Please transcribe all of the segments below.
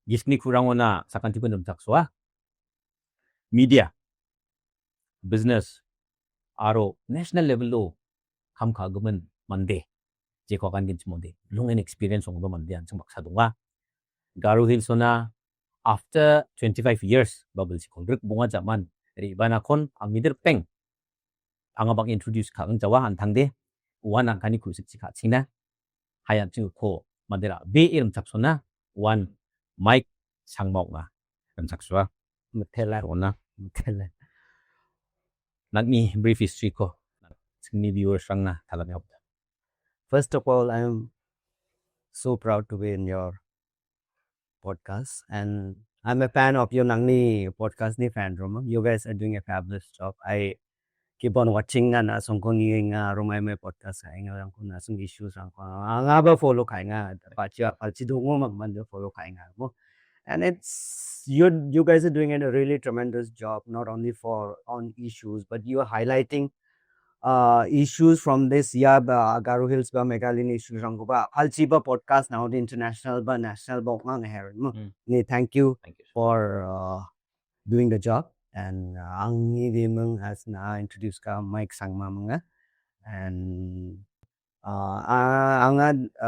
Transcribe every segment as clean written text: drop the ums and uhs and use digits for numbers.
gisik kurangona sakantipan rumchaksoa media business aro national level lo kamkagumen mande jeko kan gin monde lungen experience ongba mande an chung baksa donga garu hilsona after 25 years bubble si kongrek bunga zaman ri bana kon ang midir peng angabang introduce ka ang jawa an tangde wan ang kani kusik si ka china hayan chung ko mandera be irum chaksona wan mic Sangma nga chakswa mthela ona mthela nagni brief history ko singni viewers rang na thalami hobda. First of all, I am so proud to be in your podcast, and I'm a fan of your Nangni podcast ni fan room. You guys are doing a fabulous job. I keep on watching and songkongi nga rumai me podcast ka nga rang ko na sung issues rang ko nga ba follow kai nga pachi dongo magman follow kai nga mo. And it's you guys are doing a really tremendous job, not only on issues, but you are highlighting issues from this Garo Hills ba Megalini issues rangoba Alchiba podcast now the international ba national ba thank you for doing the job. And ong'anigimin has now introduced ka Mike Sangma mga and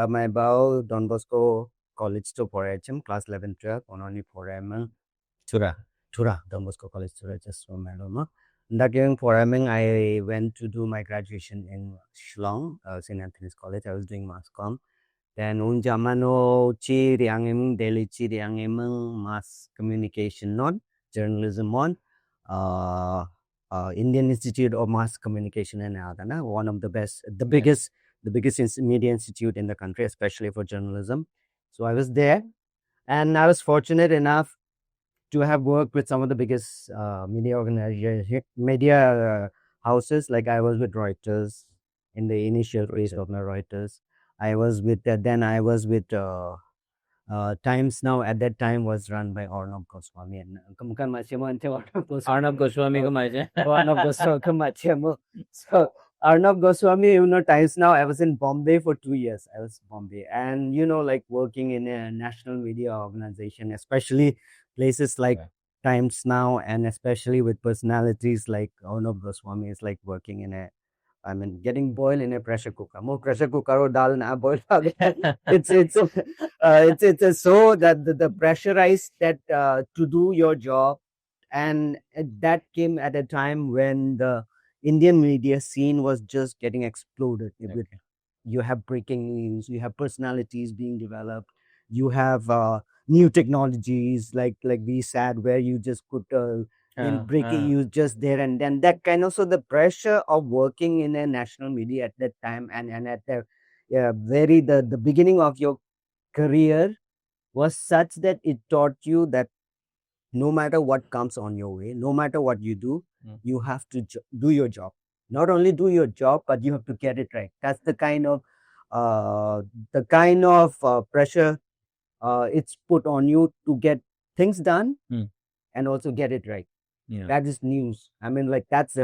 my bao Don Bosco college to porachim class 11-12 on only porem Tura Don Bosco college Tura just from Meloma. During poreming, I went to do my graduation in Shillong, St. Anthony's College. I was doing mass comm. Then unjamano chi riangim daily chi riangim mass communication non journalism on Indian Institute of Mass Communication in Agana, one of the best, the biggest media institute in the country, especially for journalism. So I was there, and I was fortunate enough to have worked with some of the biggest media houses. Like I was with Reuters in the initial phase of my Reuters. I was with Times Now. At that time was run by Arnab Goswami. And Arnab Goswami So Arnab Goswami, Times Now. I was in Bombay for 2 years. And like working in a national media organization, especially places like Times Now, and especially with personalities like Arnab Goswami is like working in getting boiled in a pressure cooker. More pressure cooker or dal na boil. It's so that the pressurized that to do your job, and that came at a time when the Indian media scene was just getting exploded. You have breaking news, you have personalities being developed, you have new technologies like VSAT where you just put in breaking news just there and then, that kind of. So the pressure of working in a national media at that time and at the the beginning of your career was such that it taught you that no matter what comes on your way, no matter what you do, you have to do your job. Not only do your job, but you have to get it right. That's the kind of pressure it's put on you to get things done and also get it right. That is news. That's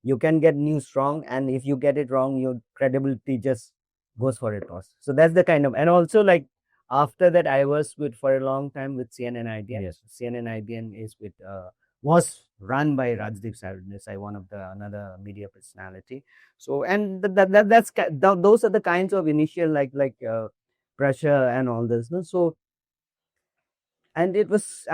you can get news wrong, and if you get it wrong, your credibility just goes for a toss. So that's the kind of. And also, like after that, I was for a long time with CNN IBN. Yes, CNN IBN is was run by Rajdeep Sardesai-maang, one of another media personality. So and those are the kinds of initial pressure and all this. No? So and it was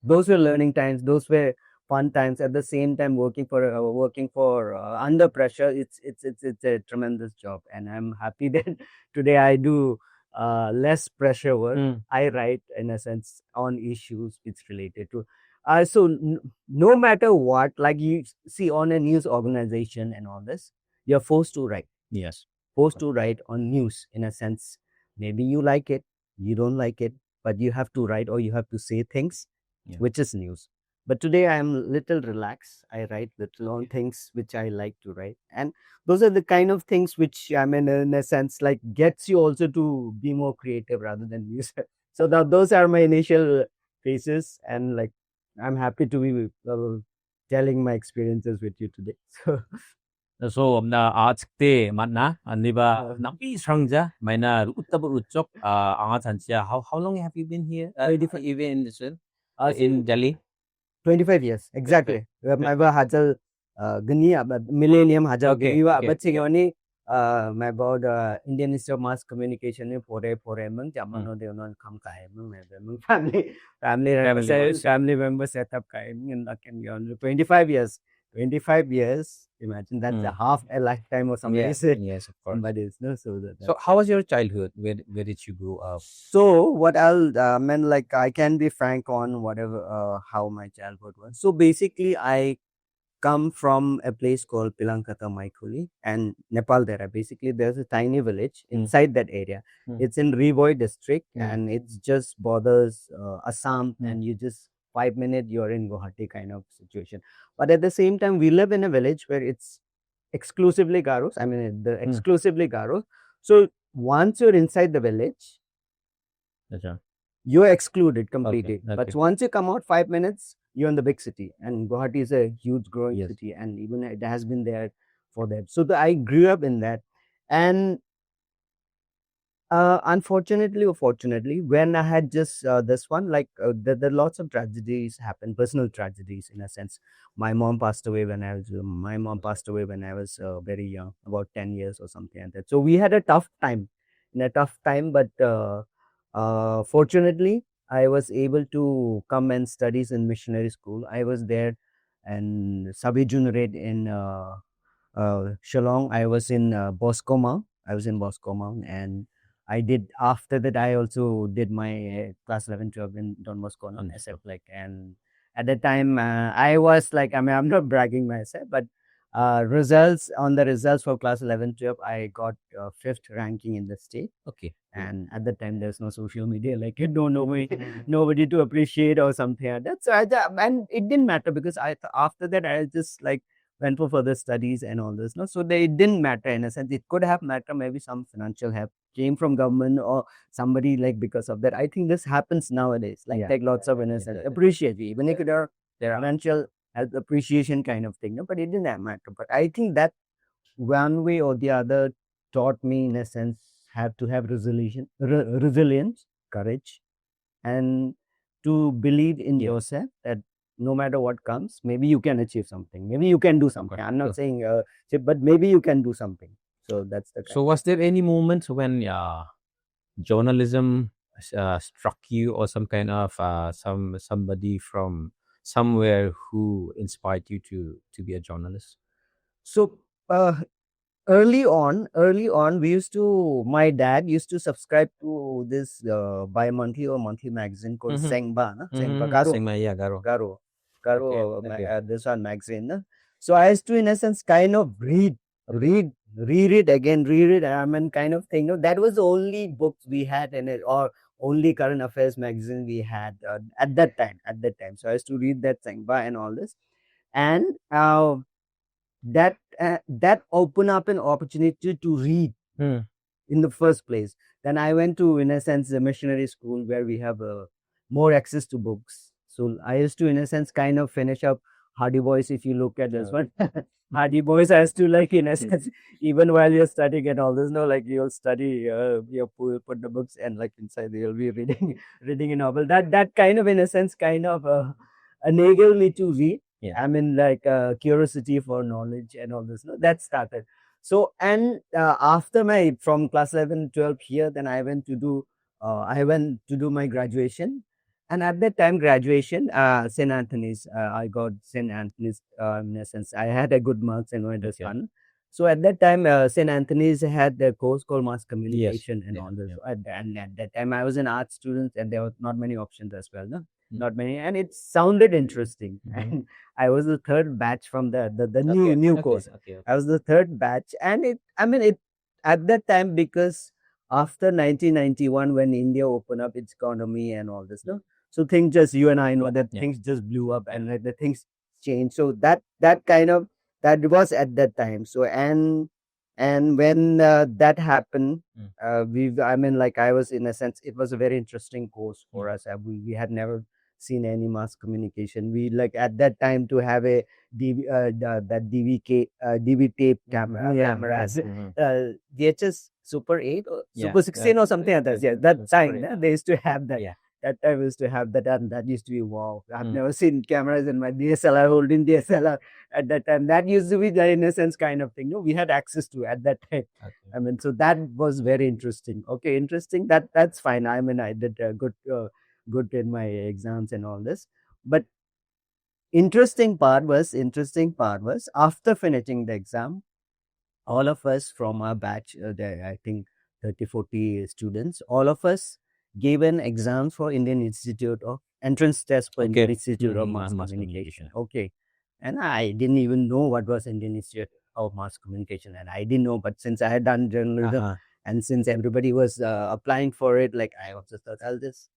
those were learning times. Those were fun times. At the same time, working for under pressure, it's a tremendous job, and I'm happy that today I do less pressure work. I write in a sense on issues it's related to. So no matter what, like you see on a news organization and all this, you're forced to write. Yes, forced to write on news in a sense. Maybe you like it, you don't like it, but you have to write or you have to say things, which is news. But today I am little relaxed. I write little on things which I like to write. And those are the kind of things which, in a sense, like gets you also to be more creative rather than news. So those are my initial phases. And like, I'm happy to be telling my experiences with you today. So So askte matna Indiba napi sangja maina uttabur how long have you been here? Even in Israel? In Delhi? 25 years, exactly. Maba hajal gania, millennium hajal gania, but sigoni my about Indian Institute of Mass Communication in pore mung jamano de non kam kae mung family members set up kae in like 25 years. 25 years, imagine that's a half a lifetime or something. Yes, of course. So how was your childhood? Where did you grow up? So what I'll like I can be frank on whatever how my childhood was. So basically I come from a place called Pilankata Maikuli and Nepal there. Basically there's a tiny village inside that area. It's in Rivoy district and it's just borders Assam and you just 5 minutes you're in Guwahati kind of situation. But at the same time we live in a village where it's exclusively Garos. I mean the exclusively Garos. So once you're inside the village, you're excluded completely. But once you come out 5 minutes, you're in the big city. And Guwahati is a huge growing city. And even it has been there for that. So I grew up in that. And unfortunately or fortunately, when I had just this one, like there lots of tragedies happen, personal tragedies in a sense. My mom passed away when I was very young, about 10 years or something like that. So we had a tough time, but fortunately, I was able to come and studies in missionary school. I was there and Sabijun Red in Shillong. I was in Boscoma. And I did after that. I also did my class 11, 12 in Don Bosco SF and at that time I was like I'm not bragging myself, but results for class 11, 12 I got 5th ranking in the state. Okay. And at that time there's no social media, like you don't know me, nobody to appreciate or something like that. So and it didn't matter because after that I just like went for further studies and all this. No, so it didn't matter in a sense. It could have mattered. Maybe some financial help came from government or somebody like because of that. I think this happens nowadays. Like take lots of innocence, appreciate you, even if there are financial help, appreciation kind of thing. No, but it didn't matter. But I think that one way or the other taught me in a sense have to have resilience, courage, and to believe in yourself that no matter what comes, maybe you can achieve something. Maybe you can do something. I'm not saying, but maybe you can do something. So that's the. So was there any moment when journalism struck you, or some kind of somebody from somewhere who inspired you to be a journalist? So early on, my dad used to subscribe to this bi-monthly or monthly magazine called Sangma. Garo. This one magazine. So I used to, in essence, kind of reread again. I mean, kind of thing. No, that was the only books we had in it, or only current affairs magazine we had at that time. So I used to read that Sangma and all this, and that opened up an opportunity to read in the first place. Then I went to, in a sense, a missionary school where we have more access to books. So I used to, in a sense, kind of finish up Hardy Boys. If you look at this one, Hardy Boys has to, like, in a sense, even while you're studying and all this, no, like you'll study, you'll put the books and like inside you'll be reading a novel. That kind of, in a sense, kind of enabled me to read. I mean, like curiosity for knowledge and all this. No, that started. So, and after from class 11, 12 here, then I went to do my graduation. And at that time, graduation, St. Anthony's, I got St. Anthony's, in a sense. I had a good marks and it was fun. So at that time, St. Anthony's had a course called mass communication and all this. And at that time, I was an art student and there were not many options as well. No? Not many, and it sounded interesting. And I was the third batch from the new course. I was the third batch, and it at that time, because after 1991 when India opened up its economy and all this, no, so things just, you and I know that things just blew up and the things changed. So that was at that time. So and when that happened, I was, in a sense, it was a very interesting course for us. We had never seen any mass communication. We like at that time to have a that DV tape cameras, VHS Super 8 or Super 16 or something like that. Yeah, that time they used to have that. Yeah. That time we used to have that, and that used to be wow. I've never seen cameras in my DSLR, holding DSLR at that time. That used to be the innocence kind of thing. No, we had access to at that time. Okay. I mean, so that was very interesting. Okay, interesting. That's fine. I mean, I did good in my exams and all this. But interesting part was after finishing the exam, all of us from our batch, I think 30-40 students, all of us gave an exam for Indian Institute of entrance test for Indian Institute of Mass Communication. Okay, and I didn't even know what was Indian Institute of Mass Communication, and I didn't know. But since I had done journalism, and since everybody was applying for it, like I also thought I'll just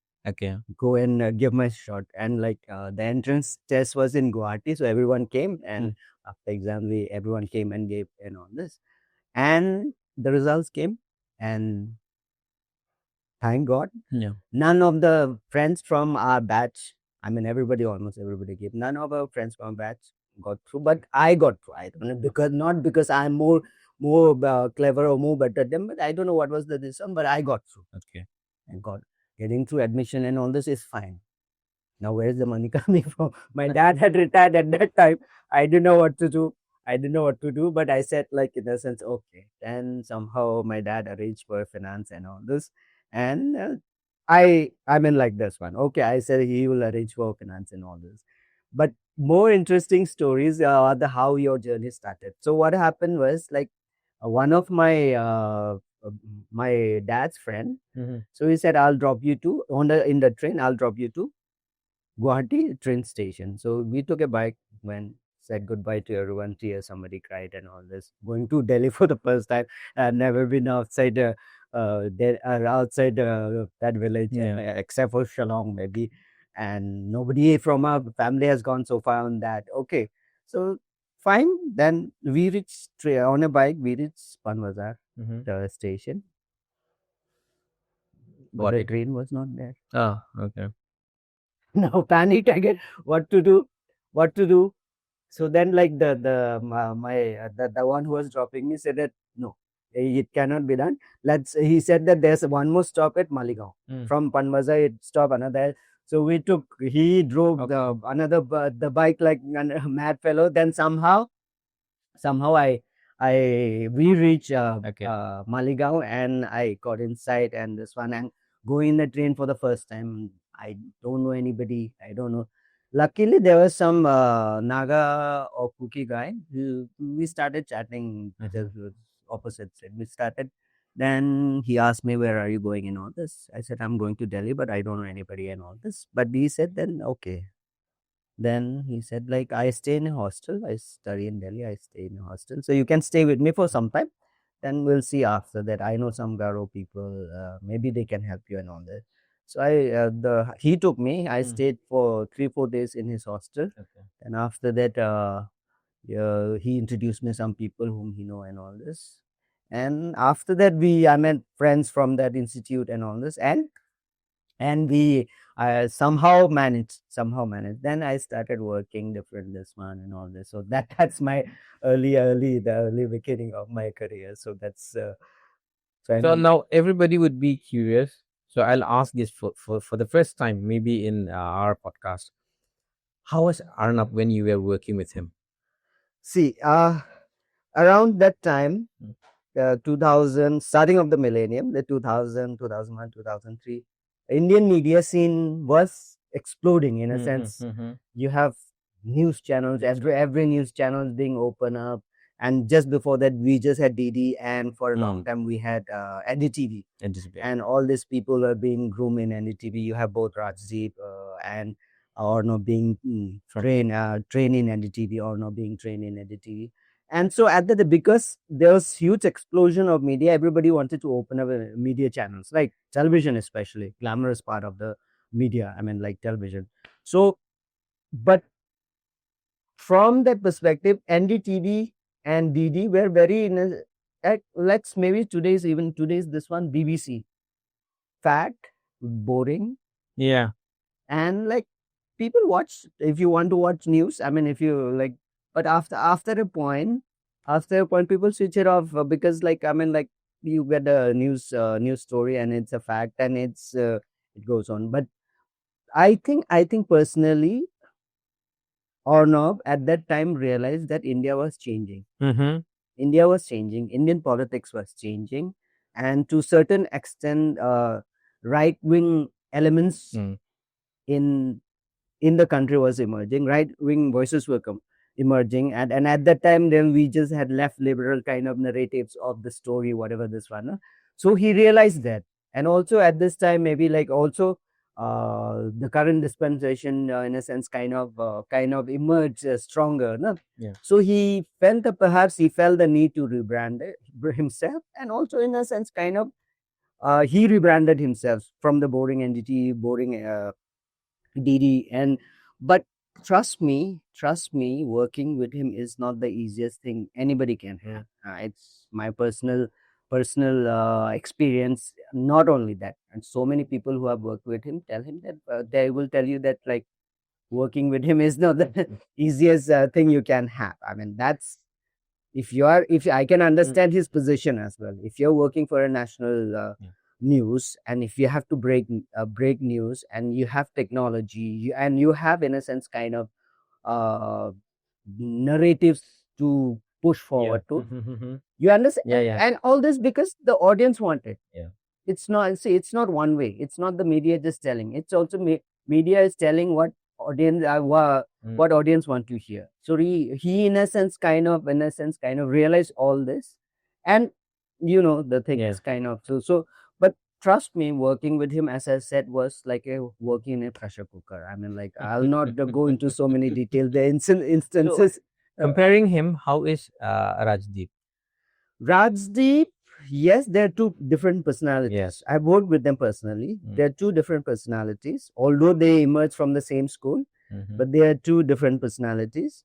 go and give my shot. And like the entrance test was in Guwahati, so everyone came, and after exam, everyone came and gave on this, and the results came, and thank God, none of the friends from our batch, I mean, almost everybody gave. None of our friends from our batch got through, but I got through. I don't know, not because I'm more clever or more better than them, but I don't know what was the reason, but I got through. Okay. Thank God. Getting through admission and all this is fine. Now, where is the money coming from? My dad had retired at that time. I didn't know what to do. But I said, like, in a sense, okay. And somehow my dad arranged for finance and all this. And I mean, like this one. Okay, I said he will arrange for finance and all this. But more interesting stories are how your journey started. So what happened was, like, one of my my dad's friend. So he said, I'll drop you to in the train. I'll drop you to Guwahati train station. So we took a bike, went, said goodbye to everyone. Tears, somebody cried and all this. Going to Delhi for the first time. I've never been outside that village, except for Shillong maybe. And nobody from our family has gone so far on that. Okay, so fine. Then we reached on a bike. We reached Panwazar, the station. But the train was not there. Oh, okay. Now panic again. What to do? So then, like the one who was dropping me said that no, it cannot be done. He said that there's one more stop at Maligaon. From Panwazar, it stop another. So he drove the bike like a mad fellow. Then somehow we reach Maligaon, and I got inside and this one, and go in the train for the first time. I don't know anybody. I don't know. Luckily, there was some Naga or Kuki guy. We started chatting just opposite side. We started. Then he asked me, where are you going and all this? I said, I'm going to Delhi, but I don't know anybody and all this. But he said, then okay. Then he said, like, I stay in a hostel. I study in Delhi. I stay in a hostel. So you can stay with me for some time. Then we'll see after that. I know some Garo people. Maybe they can help you and all that. So he took me. I stayed for 3-4 days in his hostel. Okay. And after that, he introduced me some people whom he know and all this. And after that, I met friends from that institute and all this. And we somehow managed. Then I started working different this one and all this. So that's my early beginning of my career. So that's so now everybody would be curious. So I'll ask this for the first time, maybe in our podcast. How was Arnab when you were working with him? See, around that time, 2000, starting of the millennium, the 2000, 2001, 2003, Indian media scene was exploding in a sense. You have news channels, every news channel is being opened up. And just before that, we just had DD, and for a long time we had NDTV. And all these people are being groomed in NDTV. You have both Rajdeep and Arnab being trained in NDTV, Arnab being trained in NDTV. And so because there was huge explosion of media, everybody wanted to open up media channels, like television, especially glamorous part of the media. I mean, like television. So, but from that perspective, NDTV and DD were very let's maybe today's this one BBC, fat, boring, yeah, and like people watch, if you want to watch news, I mean, if you like, but after a point, people switch it off, because like, I mean, like, you get a news story and it's a fact, and it goes on. But I think personally, Arnab at that time realized that India was changing. India was changing. Indian politics was changing, and to certain extent, right wing elements in the country was emerging. Right wing voices were emerging, and at that time, then we just had left liberal kind of narratives of the story, whatever this one. So he realized that, and also at this time, maybe like also the current dispensation, in a sense, kind of emerged stronger. No? Yeah. So he felt that perhaps he felt the need to rebrand himself, and also in a sense, kind of he rebranded himself from the boring entity, boring DD, but trust me, working with him is not the easiest thing anybody can have. It's my personal experience. Not only that, and so many people who have worked with him tell him that they will tell you that like working with him is not the easiest thing you can have. I mean, that's if I can understand his position as well. If you're working for a national news, and if you have to break news, and you have technology, and you have, in a sense, kind of narratives to push forward to, you understand, and all this because the audience want it. It's not one way. It's not the media just telling. It's also media is telling what audience what audience want to hear. So he in a sense kind of realized all this, and the thing is kind of so. But trust me, working with him, as I said, was like working in a pressure cooker. I mean, like, I'll not go into so many details. The instances. Comparing him, how is Rajdeep? Rajdeep, yes, there are two different personalities. Yes. I've worked with them personally. There are two different personalities, although they emerge from the same school, but they are two different personalities.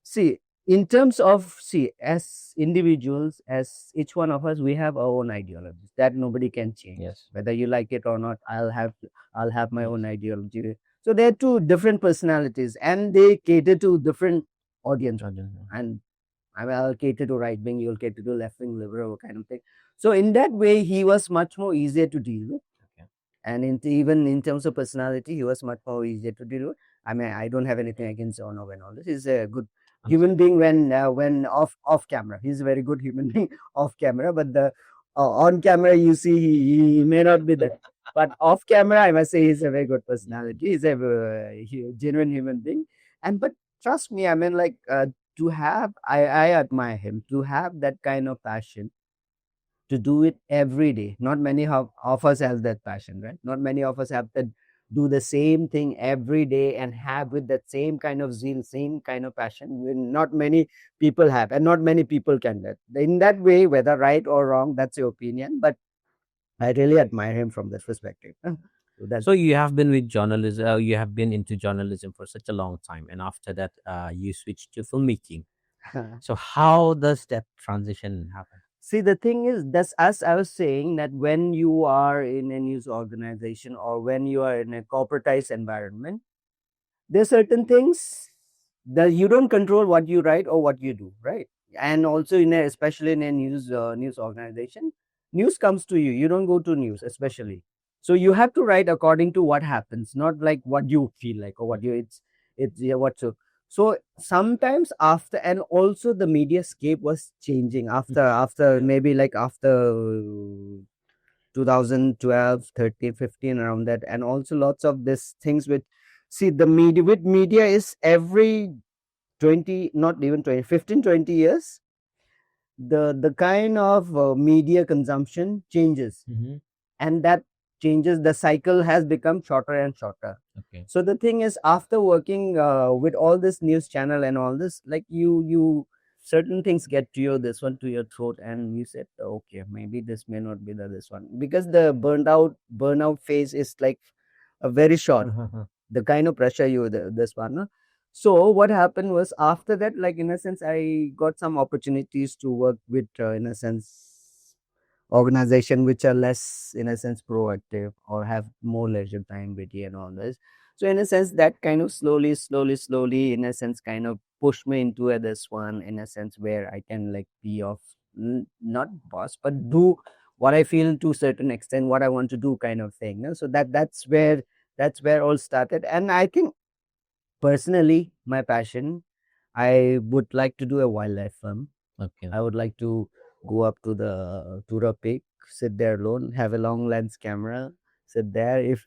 See, in terms of, as individuals, as each one of us, we have our own ideologies that nobody can change. Yes. Whether you like it or not, I'll have my own ideology. So there are two different personalities, and they cater to different audience. And I'll cater to right wing, you'll cater to left wing, liberal kind of thing. So in that way, he was much more easier to deal with. And even in terms of personality, he was much more easier to deal with. I mean, I don't have anything against Arnab and all this. He's a good human being when off camera. He's a very good human being off camera, but the on camera, you see, he may not be that. But off camera, I must say, he's a very good personality. He's a genuine human being. But trust me, I mean, like, to have, I admire him, to have that kind of passion, to do it every day. Not many of us have that passion, right? Not many of us have to do the same thing every day and have with that same kind of zeal, same kind of passion. Not many people have, and not many people can do it. In that way, whether right or wrong, that's your opinion. But I really admire him from that perspective. So you have been with journalism. You have been into journalism for such a long time, and after that, you switched to filmmaking. So how does that transition happen? See, the thing is, that's as I was saying, that when you are in a news organization or when you are in a corporatized environment, there are certain things that you don't control what you write or what you do, right? And also especially in a news organization, news comes to you. You don't go to news, especially. So you have to write according to what happens, not like what you feel like or what so sometimes after, and also the media scape was changing after maybe like after 2012, 13, 15, around that, and also lots of these things with the media is every 20, not even 20, 15, 20 years, the kind of media consumption changes, and that changes, the cycle has become shorter and shorter. So the thing is, after working with all this news channel and all this, like you certain things get to you, this one to your throat, and you said, okay, maybe this may not be this one, because the burnout phase is like a very short. The kind of pressure this one. So what happened was, after that, like, in a sense, I got some opportunities to work with in a sense organization which are less, in a sense, proactive or have more leisure time with you and all this. So in a sense, that kind of slowly, in a sense, kind of push me into this one, in a sense where I can like be of not boss, but do what I feel to a certain extent, what I want to do, kind of thing. So that's where all started. And I think personally, my passion, I would like to do a wildlife film. Okay. I would like to go up to the Tura peak, sit there alone, have a long lens camera, sit there. If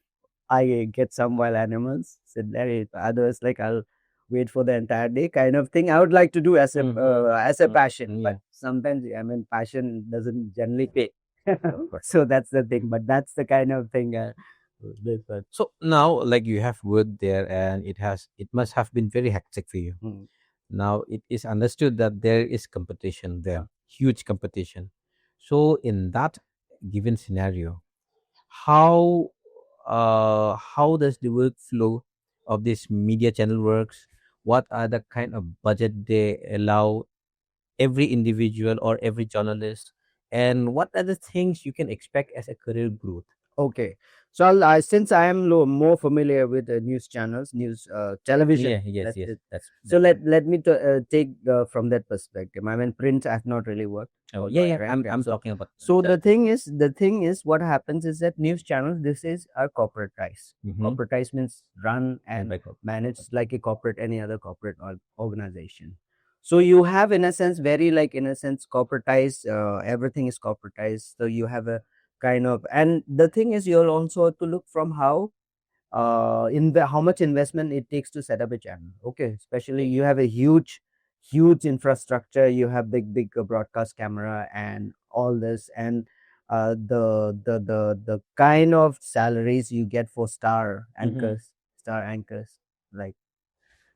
I get some wild animals, sit there. If others, like, I'll wait for the entire day, kind of thing. I would like to do as a passion, but sometimes, I mean, passion doesn't generally pay. So that's the thing. But that's the kind of thing. So now, like, you have worked there, and it must have been very hectic for you. Now it is understood that there is competition there, huge competition. So in that given scenario, how does the workflow of this media channel works? What are the kind of budget they allow every individual or every journalist, and what are the things you can expect as a career growth? Okay, so since I am more familiar with the news channels, news television. Yes, So let me take from that perspective. I mean, print I've not really worked. I'm talking about. So the thing is, what happens is that news channels, this is are corporatized. Corporatized means run and managed like a corporate, any other corporate organization. So you have, in a sense, very, like, in a sense, corporatized. Everything is corporatized. So you have a kind of, and the thing is, you'll also have to look from how how much investment it takes to set up a channel. Okay, especially you have a huge infrastructure, you have big broadcast camera and all this, and the kind of salaries you get for star anchors, like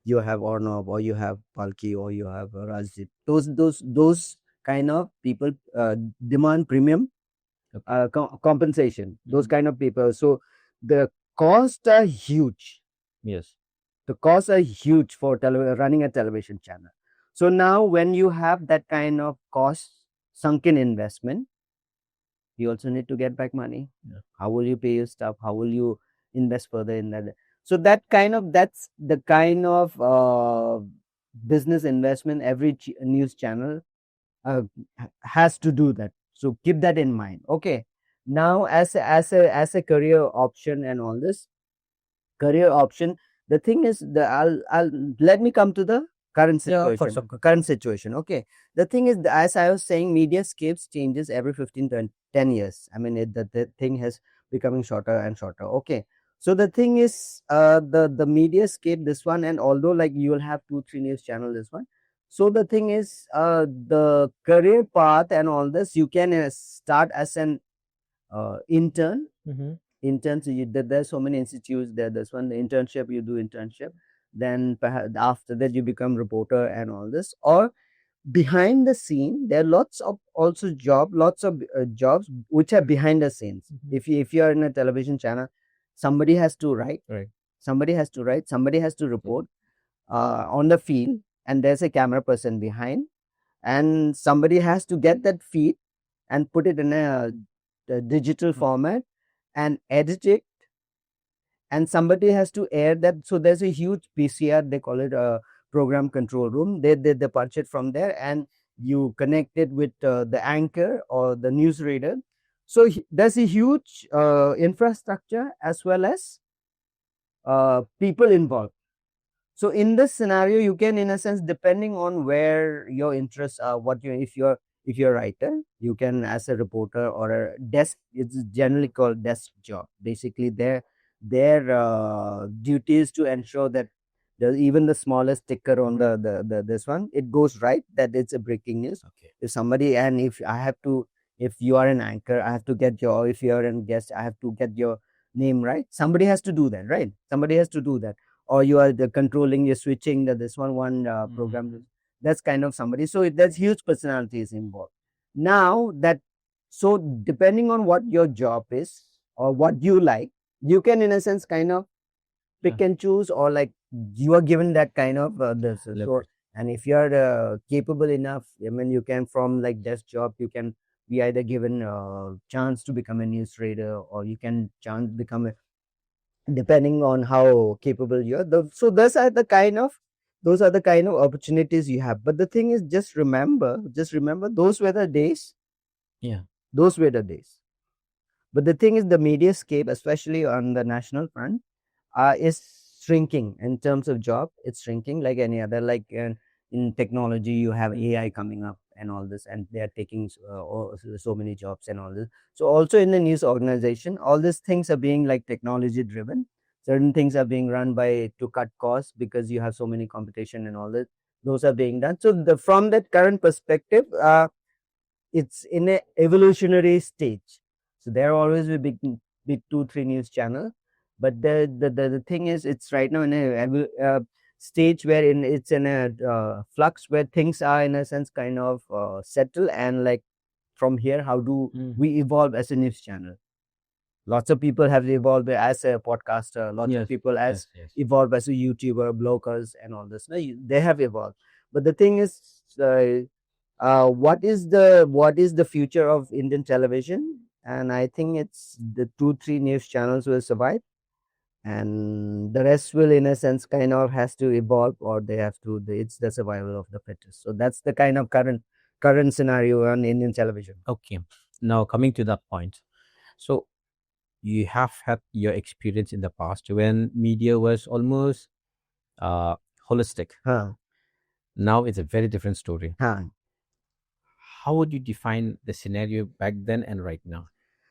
you have Arnab, or you have Palki, or you have Rajdeep. Those kind of people demand premium compensation. Those kind of people. So the costs are huge. Yes. The costs are huge for running a television channel. So now, when you have that kind of cost, sunken investment, you also need to get back money. How will you pay your staff? How will you invest further in that? So that's the kind of business investment every news channel has to do that. So keep that in mind. Okay. Now, as a career option and all this career option, the thing is, I'll let me come to the current situation. Current situation. Okay. The thing is, as I was saying, mediascapes changes every 15 to 10 years. I mean, the thing has becoming shorter and shorter. Okay. So the thing is, the mediascape, this one, and although, like, you will have 2-3 news channel, this one. So the thing is, the career path and all this, you can start as an intern. Intern. So there's so many institutes there. This one, the internship, you do internship. Then perhaps after that you become reporter and all this. Or behind the scene, there are lots of jobs which are behind the scenes. If you are in a television channel, somebody has to write. Somebody has to write. Somebody has to report on the field, and there's a camera person behind, and somebody has to get that feed and put it in a digital format and edit it, and somebody has to air that. So there's a huge PCR, they call it a program control room. They punch it from there, and you connect it with the anchor or the newsreader. So there's a huge infrastructure as well as people involved. So in this scenario, you can, in a sense, depending on where your interests are, if you're a writer, you can, as a reporter or a desk, it's generally called desk job. Basically, their duty is to ensure that even the smallest ticker on the this one, it goes right, that it's a breaking news. Okay. If somebody, and if you are an anchor, I have to get your, if you're a guest, I have to get your name right. Somebody has to do that, right? Somebody has to do that. Or you are controlling, you're switching this one program. That's kind of somebody. So there's huge personalities involved. Now that, so depending on what your job is or what you like, you can, in a sense, kind of pick and choose, or like you are given that kind of this. So, and if you are capable enough, I mean, you can, from like desk job, you can be either given a chance to become a news reader, or you can become depending on how capable you are. So those are the kind of opportunities you have. But the thing is, just remember, those were the days. Yeah. Those were the days. But the thing is, the media scape, especially on the national front, is shrinking in terms of job. It's shrinking like any other. Like in technology, you have AI coming up and all this, and they are taking so many jobs and all this. So also in the news organization, all these things are being like technology driven. Certain things are being run by to cut costs because you have so many competition and all that. Those are being done. So from that current perspective, it's in a evolutionary stage. So there are always a big 2-3 news channel, but the thing is, it's right now in a stage where it's in a flux, where things are in a sense kind of settle, and like from here, how do we evolve as a news channel? Lots of people have evolved as a podcaster. Lots of people as evolved as a YouTuber, bloggers, and all this. No, they have evolved. But the thing is, what is the future of Indian television? And I think it's the 2-3 news channels will survive, and the rest will, in a sense, kind of has to evolve, or they have to. It's the survival of the fittest. So that's the kind of current scenario on Indian television. Okay. Now coming to that point, so you have had your experience in the past when media was almost holistic. Now it's a very different story. How would you define the scenario back then and right now?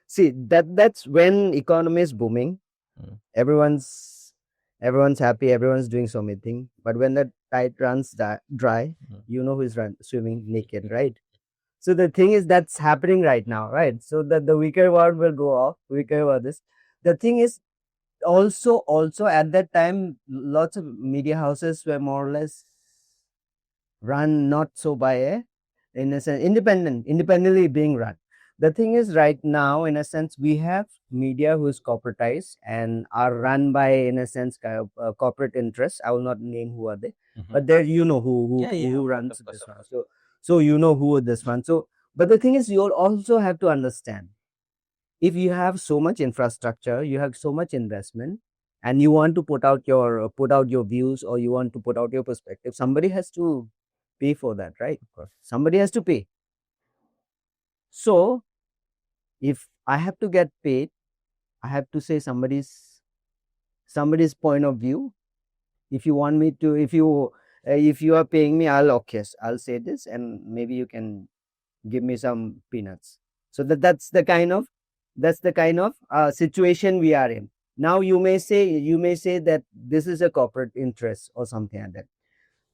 See, that's when economy is booming. Everyone's happy, everyone's doing so many things. But when the tide runs dry, you know who's swimming naked, right? So the thing is, that's happening right now, right? So that the weaker word will go off, weaker word this. The thing is, also at that time, lots of media houses were more or less run not so by in a sense independently being run. The thing is, right now, in a sense, we have media who is corporatized and are run by, in a sense, kind of, corporate interests. I will not name who are they, but there you know who runs this one. So you know who this one. So, but the thing is, you'll also have to understand, if you have so much infrastructure, you have so much investment, and you want to put out your views, or you want to put out your perspective, somebody has to pay for that, right? Of course, somebody has to pay. So if I have to get paid, I have to say somebody's point of view. If you want me to, if you are paying me, I'll say this, and maybe you can give me some peanuts. So that's the kind of situation we are in now. You may say that this is a corporate interest or something like that.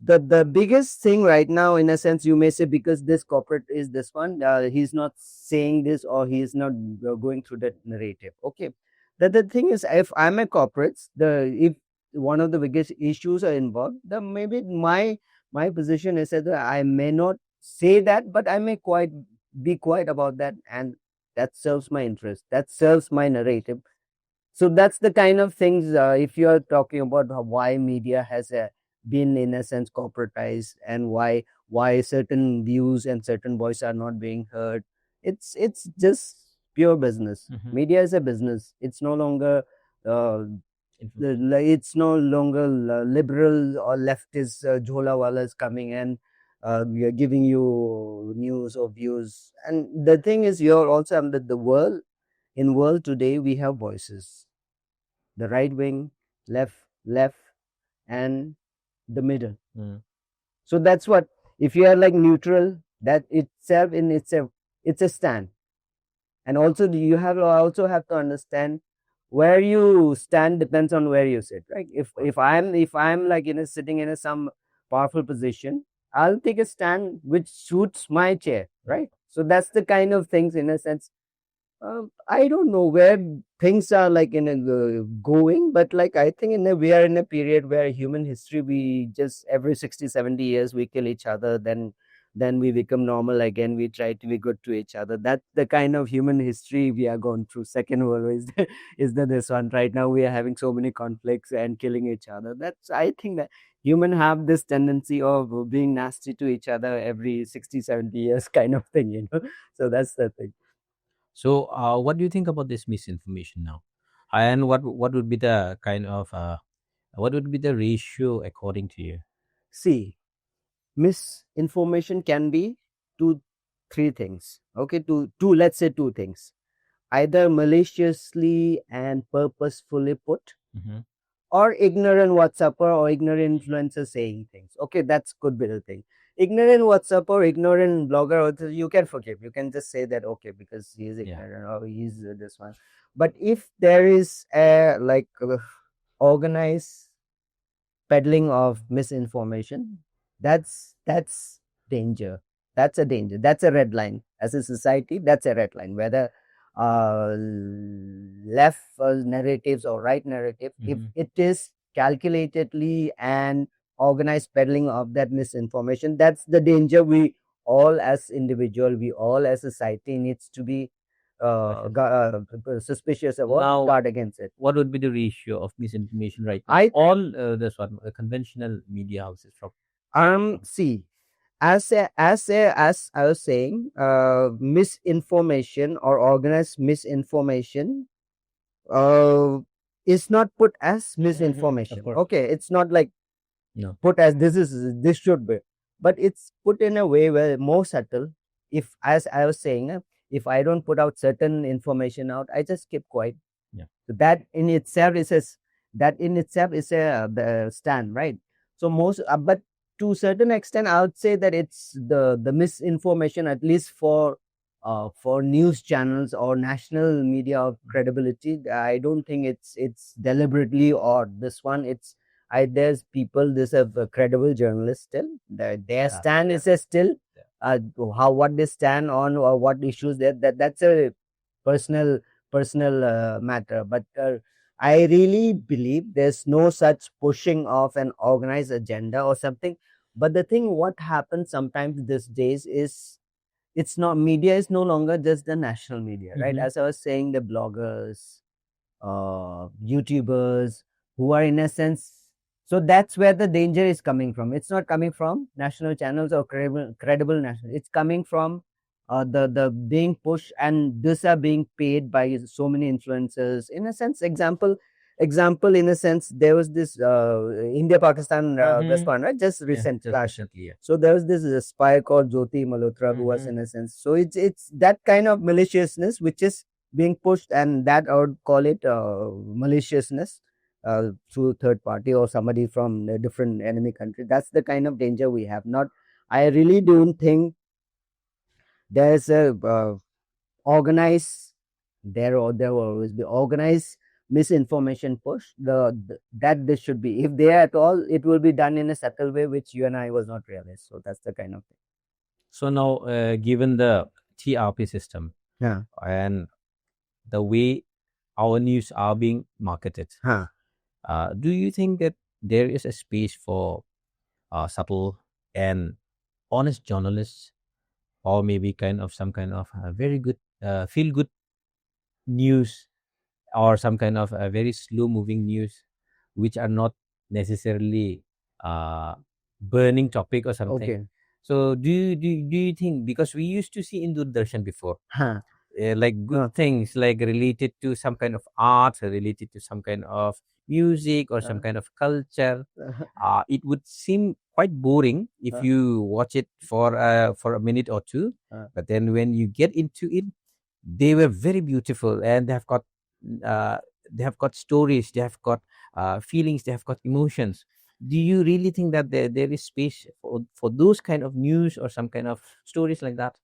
The biggest thing right now, in a sense, you may say, because this corporate is this one, he's not saying this, or he is not going through that narrative. Okay, the thing is, if I'm a corporate, if one of the biggest issues are involved, then maybe my position is that I may not say that, but I may be quiet about that, and that serves my interest, that serves my narrative. So that's the kind of things, if you're talking about why media has been, in a sense, corporatized, and why certain views and certain voices are not being heard. It's just pure business. Media is a business. It's no longer it's no longer liberal or leftist jhola walas coming and giving you news or views. And the thing is, you're also under the world. In world today, we have voices: the right wing, left, and the middle. So that's what, if you are like neutral, that itself in itself, it's a stand. And also you have to understand, where you stand depends on where you sit, right? If I'm like sitting in some powerful position, I'll take a stand which suits my chair, right? So that's the kind of things, in a sense. I don't know where things are like going, but like I think we are in a period where human history, we just every 60-70 years we kill each other, then we become normal again, we try to be good to each other. That's the kind of human history we are going through. Second world War is this one. Right now we are having so many conflicts and killing each other. That's, I think, that human have this tendency of being nasty to each other every 60-70 years kind of thing. So that's the thing. So what do you think about this misinformation now? And what would be the kind of what would be the ratio according to you? See, misinformation can be three things. Okay, let's say two things. Either maliciously and purposefully put, or ignorant WhatsApper or ignorant influencer saying things. Okay, that's could be the thing. Ignorant WhatsApp or ignorant blogger, you can forgive. You can just say that, okay, because he is ignorant or he's this one. But if there is a organized peddling of misinformation, that's danger. That's a danger. That's a red line. As a society, that's a red line. Whether left narratives or right narrative, if it is calculatedly and organized peddling of that misinformation, that's the danger we all as individual, we all as society needs to be suspicious about, Now, guard against it. What would be the ratio of misinformation right now? All this one, conventional media houses from see, as I was saying, misinformation or organized misinformation is not put as misinformation. Okay, it's not like put as this should be, but it's put in a way where more subtle. If, as I was saying, if I don't put out certain information out, I just keep quiet. So that in itself is a stand, right? So most, but to a certain extent, I would say that it's the misinformation, at least for news channels or national media of credibility. I don't think it's deliberately, or this one. There's people, there's a credible journalist still. Their stand is still what they stand on or what issues that's a personal matter. But I really believe there's no such pushing of an organized agenda or something. But the thing, what happens sometimes these days is, it's not, media is no longer just the national media, right? As I was saying, the bloggers, YouTubers, who are in a sense, so that's where the danger is coming from. It's not coming from national channels or credible national. It's coming from the being pushed, and these are being paid by so many influencers. In a sense, example, in a sense, there was this India Pakistan this one, right? Just recently. So there was this spy called Jyoti Malhotra who was, in a sense. So it's that kind of maliciousness which is being pushed, and that I would call it maliciousness through third party or somebody from a different enemy country. That's the kind of danger we have. Not, I really don't think there's a organized, there will always be organized misinformation push. That this should be, if there at all, it will be done in a subtle way which you and I was not realized. So that's the kind of thing. So now, given the TRP system, and the way our news are being marketed, do you think that there is a space for subtle and honest journalists, or maybe some kind of very good feel good news, or some kind of very slow moving news, which are not necessarily burning topic or something? Okay. So do you think, because we used to see in Doordarshan before, like good things, like related to some kind of art, related to some kind of music or some kind of culture, it would seem quite boring if you watch it for a minute or two. But then when you get into it, they were very beautiful, and they have got stories, they have got feelings, they have got emotions. Do you really think that there is space for those kind of news or some kind of stories like that?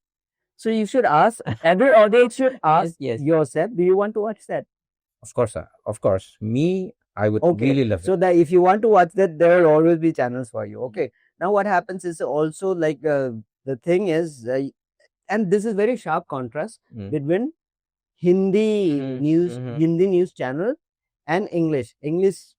So you should ask, every audience should ask yourself, do you want to watch that? Of course, sir. Of course. Me, I would really love it. So that if you want to watch that, there will always be channels for you. Okay. Now what happens is also, like, the thing is, and this is very sharp contrast between Hindi news channel and English.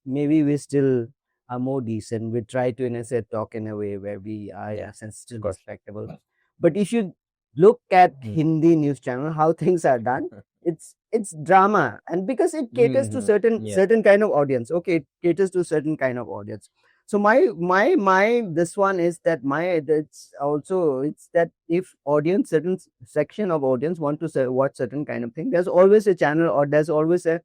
Maybe we still are more decent. We try to, in a sense, talk in a way where we are still respectable. But if you look at Hindi news channel, how things are done, it's drama, and because it caters to certain kind of audience. Okay, it caters to certain kind of audience. So my this one is that it's that if audience, certain section of audience want to watch certain kind of thing, there's always a channel, or there's always a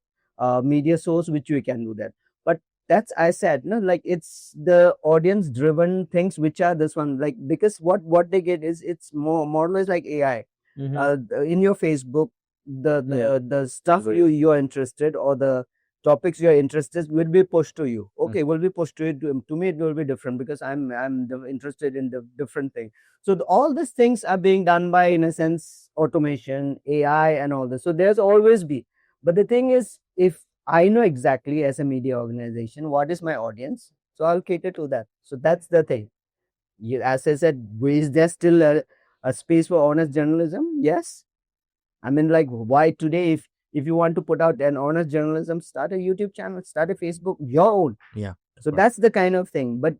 media source which we can do that. But that's I said, no, like it's the audience driven things which are this one, like because what they get is it's more or less like AI. In your Facebook, the stuff you're interested, or the topics you're interested will be pushed to you. Okay, will be pushed to you. To me, it will be different because I'm interested in the different thing. So all these things are being done by, in a sense, automation, AI, and all this. So there's always be. But the thing is, if I know exactly as a media organization what is my audience, so I'll cater to that. So that's the thing. As I said, is there still a space for honest journalism? Yes. I mean, like, why today, if you want to put out an honest journalism, start a YouTube channel, start a Facebook, your own. Yeah. So that's the kind of thing. But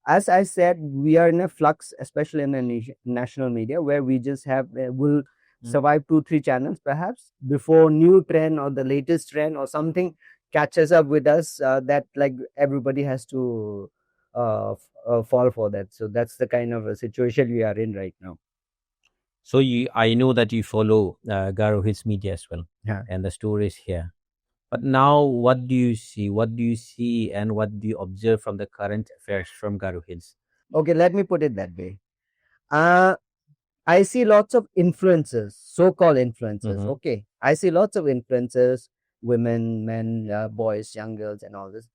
as I said, we are in a flux, especially in the national media, where we just have will survive 2-3 channels perhaps before new trend or the latest trend or something catches up with us, that like everybody has to fall for that. So that's the kind of a situation we are in right now. So I know that you follow Garo Hills media as well, Yeah. and the stories here. But now, what do you see? What do you see, and what do you observe from the current affairs from Garo Hills? Okay, let me put it that way. I see lots of influencers, so-called influencers. Okay, I see lots of influencers, women, men, boys, young girls, and all this.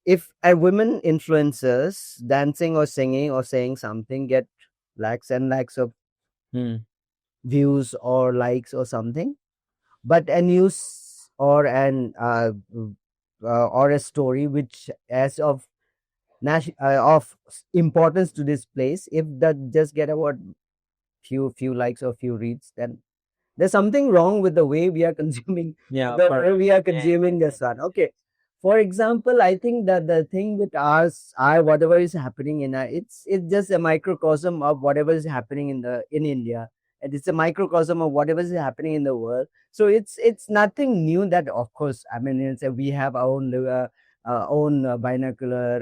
If a women influencers dancing or singing or saying something get lakhs and lakhs of views or likes or something, but a news or or a story which as of of importance to this place, if that just get about few likes or few reads, then there's something wrong with the way we are consuming. Way we are consuming this one. Okay, for example, I think that the thing with us, whatever is happening in it's just a microcosm of whatever is happening in India, and it's a microcosm of whatever is happening in the world. So it's nothing new. That, of course, I mean, we have our own binocular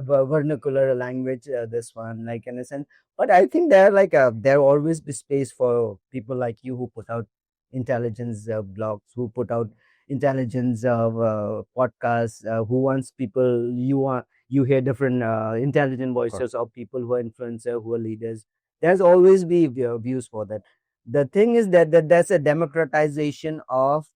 vernacular language, this one, like, in a sense. But I think there always be space for people like you who put out intelligence blogs, who put out intelligence podcasts, who wants people, you hear different intelligent voices of people who are influencers, who are leaders. There's always be views for that. The thing is that there's a democratization of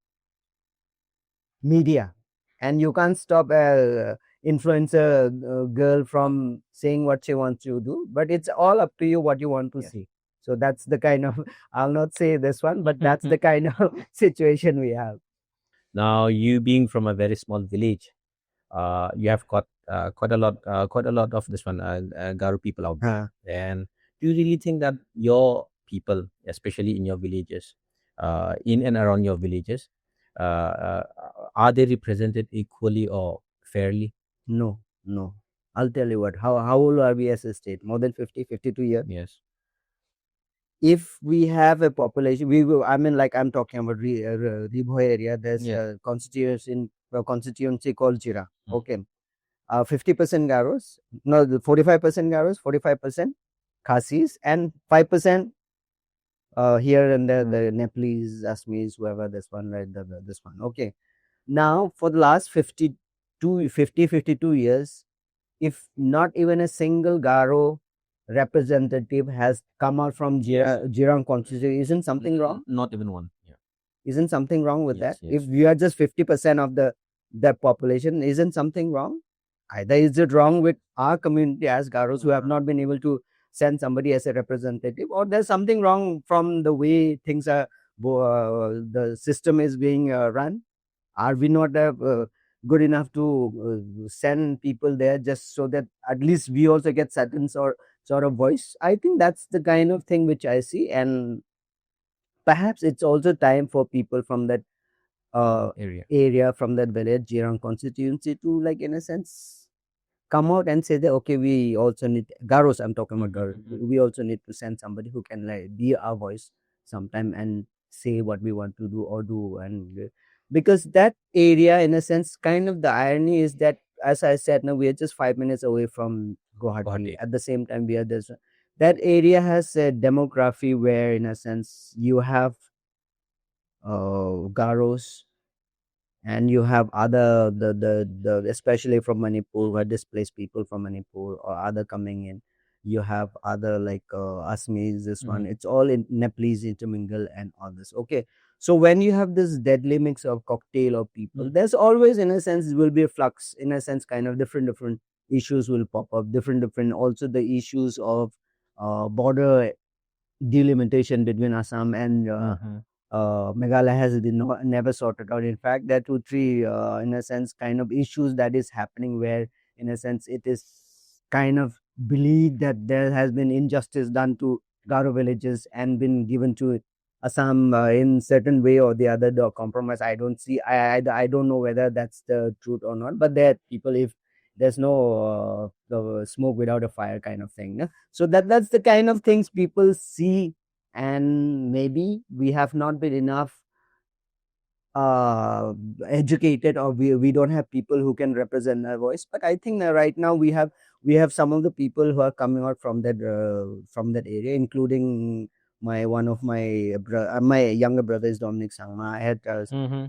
media, and you can't stop a influencer girl from saying what she wants to do, but it's all up to you what you want to see. So that's the kind of I'll not say this one, but that's the kind of situation we have now. You being from a very small village, you have got quite a lot of this one Garo people out there. And do you really think that your people, especially in your villages, in and around your villages, are they represented equally or fairly? No. I'll tell you what. How old are we as a state? More than 52 years. Yes. If we have a population, we will. I mean, like, I'm talking about Ribhoi area. There's a constituency called Jira. Okay, 50% Garos. No, 45% Garos, 45% Khasis, and 5% here and there the Nepalese, Assamese, whoever, this one, right? This one. Okay. Now, for the last 52 years, if not even a single Garo representative has come out from Jirang constituency, isn't something wrong? Not even one. Yeah. Isn't something wrong with that? Yes. If we are just 50% of the population, isn't something wrong? Either is it wrong with our community as Garos who have not been able to send somebody as a representative, or there's something wrong from the way things are, the system is being run? Are we not good enough to send people there just so that at least we also get certain sort of voice? I think that's the kind of thing which I see, and perhaps it's also time for people from that area, from that village, Jirang constituency, to, like, in a sense, come out and say that, okay, we also need Garos. I'm talking about Garos. We also need to send somebody who can, like, be our voice sometime and say what we want to do or do. And because that area, in a sense, kind of the irony is that, as I said, now we are just 5 minutes away from Guwahati. At the same time, we are this. That area has a demography where, in a sense, you have Garos and you have other the especially from Manipur, who are displaced people from Manipur or other coming in. You have other like Assamese, this one. It's all in Nepalese intermingle and all this. Okay, so when you have this deadly mix of cocktail of people, there's always, in a sense, will be a flux. In a sense, kind of different issues will pop up. Different. Also, the issues of border delimitation between Assam and Meghalaya has been never sorted out. In fact, there are 2-3, in a sense, kind of issues that is happening where, in a sense, it is kind of believed that there has been injustice done to Garo villages and been given to Assam in certain way or the other. The compromise, I don't see. I don't know whether that's the truth or not. But there are people, if there's no the smoke without a fire kind of thing. No? So that's the kind of things people see, and maybe we have not been enough educated, or we don't have people who can represent our voice. But I think that right now we have some of the people who are coming out from that area, including one of my my younger brother is Dominic Sangma. I had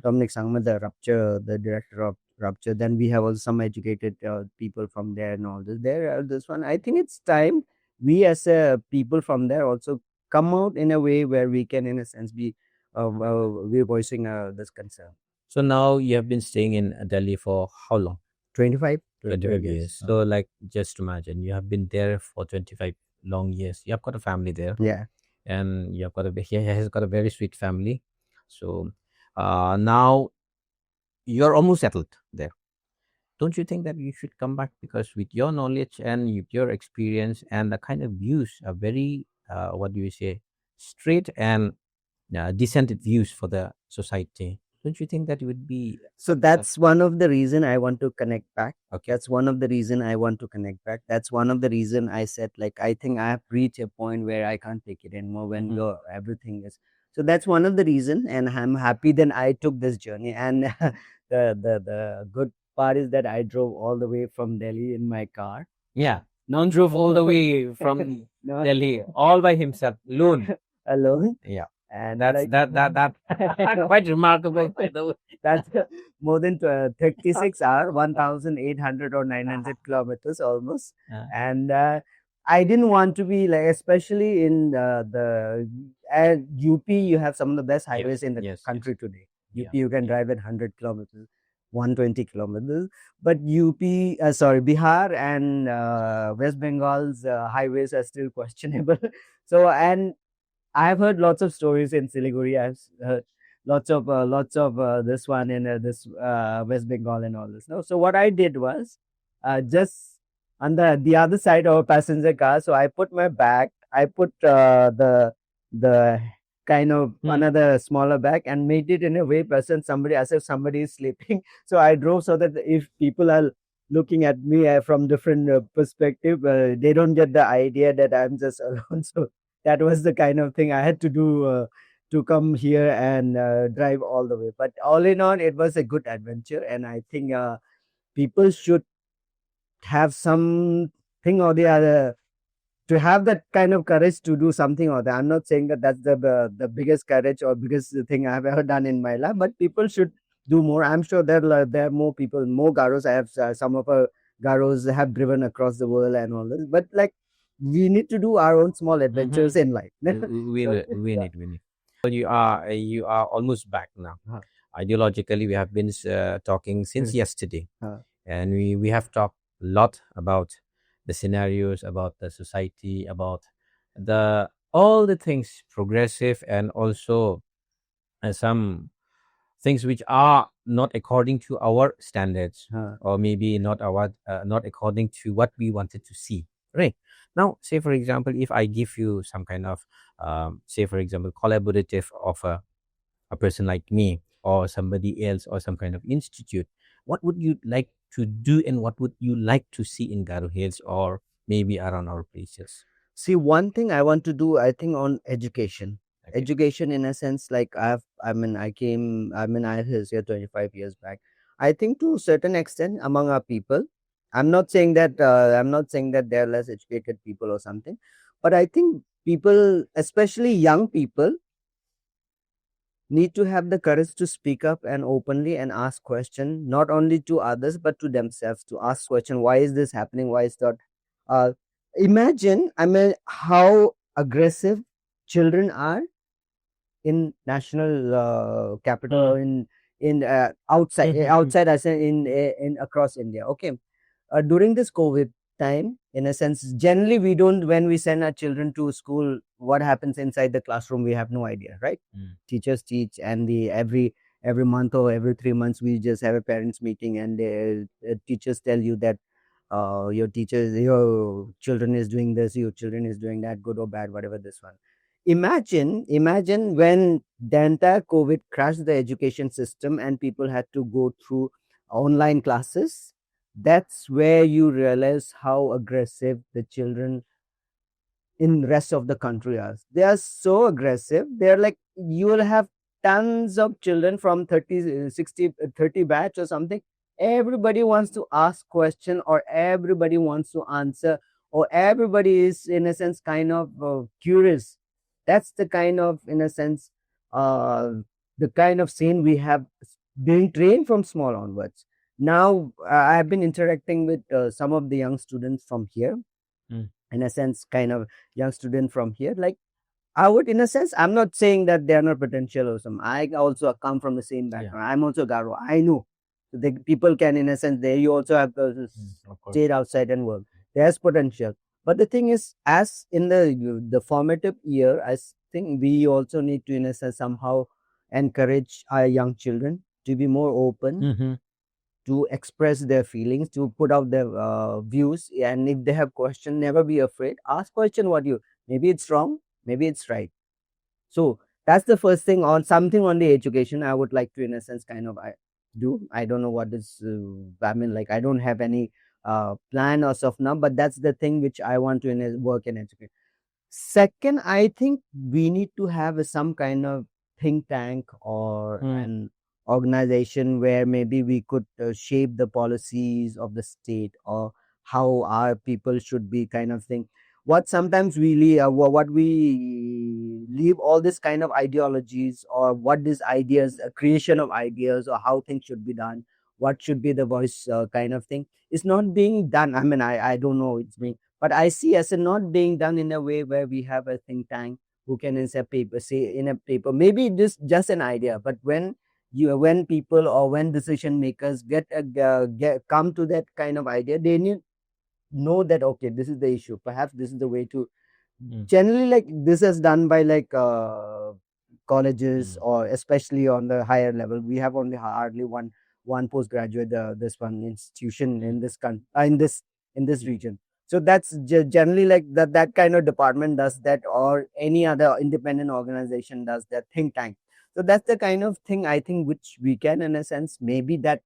Dominic Sangma, the director of Rupture. Then we have also some educated people from there and all this. This one, I think it's time we as people from there also come out in a way where we can, in a sense, be we're voicing this concern. So now you have been staying in Delhi for how long? 25 years. So like, just imagine, you have been there for 25 long years. You have got a family there. Yeah. And you have got he has got a very sweet family. So now you're almost settled there. Don't you think that you should come back? Because with your knowledge and with your experience and the kind of views are very, what do you say, straight and decent views for the society. Don't you think that would be... So that's one of the reason I want to connect back. Okay. That's one of the reason I want to connect back. That's one of the reason I said, like, I think I have reached a point where I can't take it anymore when everything is. So that's one of the reason, and I'm happy then I took this journey. And the good part is that I drove all the way from Delhi in my car. Yeah. None drove all the way from Delhi all by himself, alone. Yeah. And that's like, that quite remarkable. That's more than 36 hours, 1,800 or 900 kilometers almost. And I didn't want to be like, especially in the UP, you have some of the best highways in the country today. UP, you can drive at 100 kilometers, 120 kilometers. But Bihar and West Bengal's highways are still questionable. So, and I've heard lots of stories in Siliguri. I've heard lots of this one in this West Bengal and all this. No, so what I did was just on the other side of a passenger car. So I put my bag. I put the kind of another smaller bag and made it in a way as if somebody is sleeping. So I drove so that if people are looking at me from different perspective, they don't get the idea that I'm just alone. So that was the kind of thing I had to do to come here and drive all the way. But all in all, it was a good adventure. And I think people should have something or the other to have that kind of courage to do something or that. I'm not saying that that's the biggest courage or biggest thing I've ever done in my life, but people should do more. I'm sure there are more people, more Garos. I have some of our Garos have driven across the world and all this. But like, we need to do our own small adventures in life. we need. You are almost back now. Ideologically, we have been talking since yesterday, and we have talked a lot about the scenarios, about the society, about all the things progressive, and also some things which are not according to our standards, or maybe not according to what we wanted to see. Right now, say for example, if I give you some kind of say for example collaborative offer, a person like me or somebody else or some kind of institute, what would you like to do and what would you like to see in Garo Hills or maybe around our places? See, one thing I want to do, I think, on education. Okay. Education, in a sense, like I was here 25 years back. I think to a certain extent among our people, I'm not saying that they're less educated people or something, but I think people, especially young people, need to have the courage to speak up and openly and ask question, not only to others but to themselves, to ask question, why is this happening, why is that. uh, Imagine, I mean, how aggressive children are in national capital, or in outside, I say, in across India. Okay, during this COVID time, in a sense, generally we don't, when we send our children to school, what happens inside the classroom, we have no idea, right? Teachers teach, and the every month or every 3 months, we just have a parents meeting, and the teachers tell you that your children is doing this, your children is doing that, good or bad, whatever this one. Imagine when the entire COVID crashed the education system and people had to go through online classes. That's where you realize how aggressive the children in rest of the country are. They are so aggressive. They're like, you will have tons of children from 30 60 30 batch or something. Everybody wants to ask question, or everybody wants to answer, or everybody is, in a sense, kind of curious. That's the kind of, in a sense, uh, the kind of scene we have being trained from small onwards. Now I've been interacting with some of the young students from here, in a sense, kind of young student from here. Like, I would, in a sense, I'm not saying that they are not potential or some. I also come from the same background. I'm also Garo. I know the people can, in a sense, they, you also have to stay outside and work. There's potential, but the thing is, as in the formative year, I think we also need to, in a sense, somehow encourage our young children to be more open, to express their feelings, to put out their views, and if they have question, never be afraid. Ask question, what you, maybe it's wrong, maybe it's right. So that's the first thing on something on the education I would like to, in a sense, kind of do. I don't know what is I mean, like, I don't have any plan as of now, but that's the thing which I want to work in education. Second, I think we need to have some kind of think tank or an organization where maybe we could shape the policies of the state, or how our people should be, kind of thing. What sometimes we what we leave all this kind of ideologies, or what these ideas, creation of ideas, or how things should be done, what should be the voice, kind of thing, is not being done. I mean, I don't know, it's being, but I see as a not being done in a way where we have a think tank who can, in a paper, say in a paper, maybe this just an idea, but when people, or when decision makers get come to that kind of idea, they need know that, okay, this is the issue, perhaps this is the way to, generally, like, this is done by, like, colleges, or especially on the higher level, we have only hardly one postgraduate this one institution in this in this region. So that's generally, like, that kind of department does that, or any other independent organization does that, think tank. So that's the kind of thing, I think, which we can, in a sense, maybe that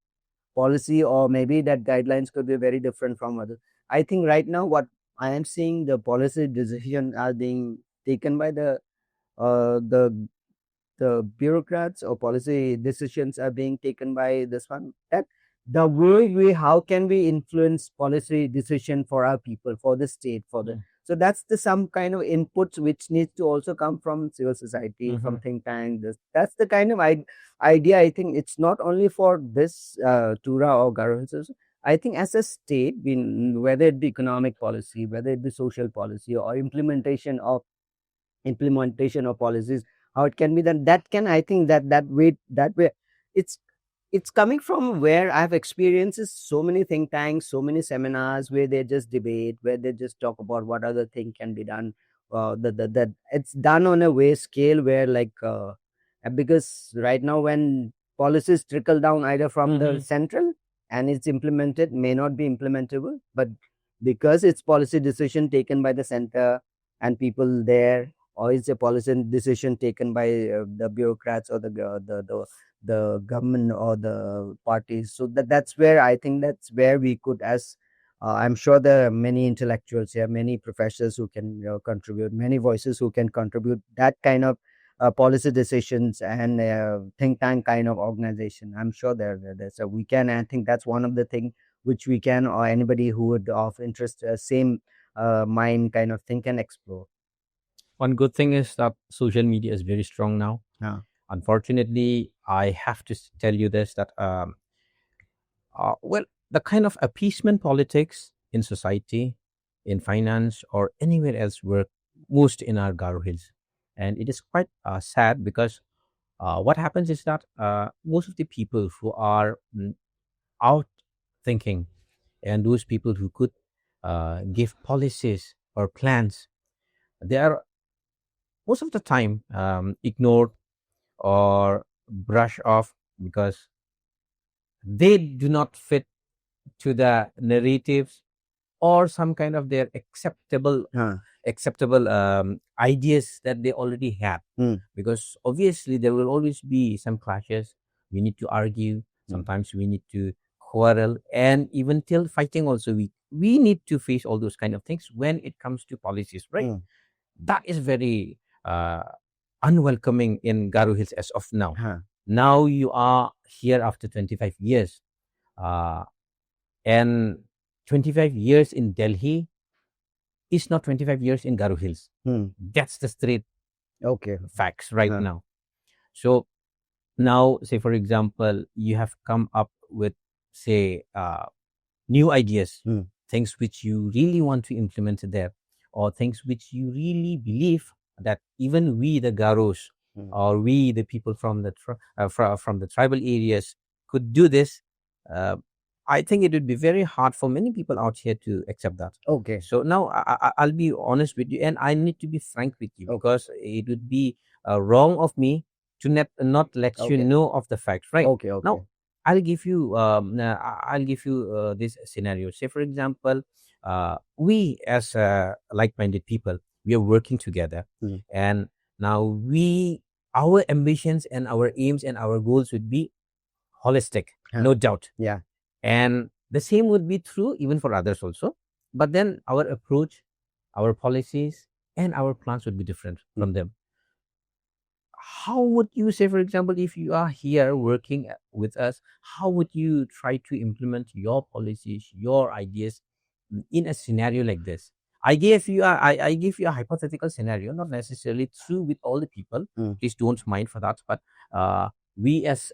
policy, or maybe that guidelines could be very different from others. I think right now what I am seeing, the policy decisions are being taken by uh, the the bureaucrats, or policy decisions are being taken by this one. That the way we, how can we influence policy decision for our people, for the state, for the, so that's the some kind of inputs which needs to also come from civil society, from think tank. That's the kind of idea. I think it's not only for this Tura or governments. I think as a state, whether it be economic policy, whether it be social policy, or implementation of policies, how it can be done, that can, I think, that way it's it's coming from where I've experienced so many think tanks, so many seminars where they just debate, where they just talk about what other thing can be done. That it's done on a way scale where, like, because right now, when policies trickle down either from the central and it's implemented, may not be implementable, but because it's policy decision taken by the center and people there, or it's a policy decision taken by the bureaucrats, or the government, or the parties. So that's where I think, that's where we could, as I'm sure there are many intellectuals here, many professors who can contribute, many voices who can contribute that kind of policy decisions, and think tank kind of organization. I'm sure there's so we can. I think that's one of the things which we can, or anybody who would of interest, same mind kind of think and explore. One good thing is that social media is very strong now. Unfortunately, I have to tell you this, that well, the kind of appeasement politics in society, in finance, or anywhere else work most in our Garo Hills. And it is quite sad, because what happens is that most of the people who are out thinking, and those people who could give policies or plans, they are most of the time ignored or brush off, because they do not fit to the narratives or some kind of their acceptable ideas that they already have. Because obviously there will always be some clashes. We need to argue. Sometimes we need to quarrel, and even till fighting also, we need to face all those kind of things when it comes to policies, right? That is very unwelcoming in Garo Hills as of now. Now you are here after 25 years, and 25 years in Delhi is not 25 years in Garo Hills. That's the straight facts right now. So now, say for example, you have come up with, say, new ideas, things which you really want to implement there, or things which you really believe that even we, the Garos, or we, the people from the from the tribal areas, could do this. I think it would be very hard for many people out here to accept that. So now I'll be honest with you, and I need to be frank with you, because it would be wrong of me to not let you know of the facts, right? Now I'll give you this scenario. Say for example, we as like-minded people, we are working together, and now our ambitions and our aims and our goals would be holistic, no doubt. And the same would be true even for others also. But then our approach, our policies, and our plans would be different from them. How would you, say for example, if you are here working with us, how would you try to implement your policies, your ideas in a scenario like this? I gave you a hypothetical scenario, not necessarily true with all the people. Please don't mind for that. But we as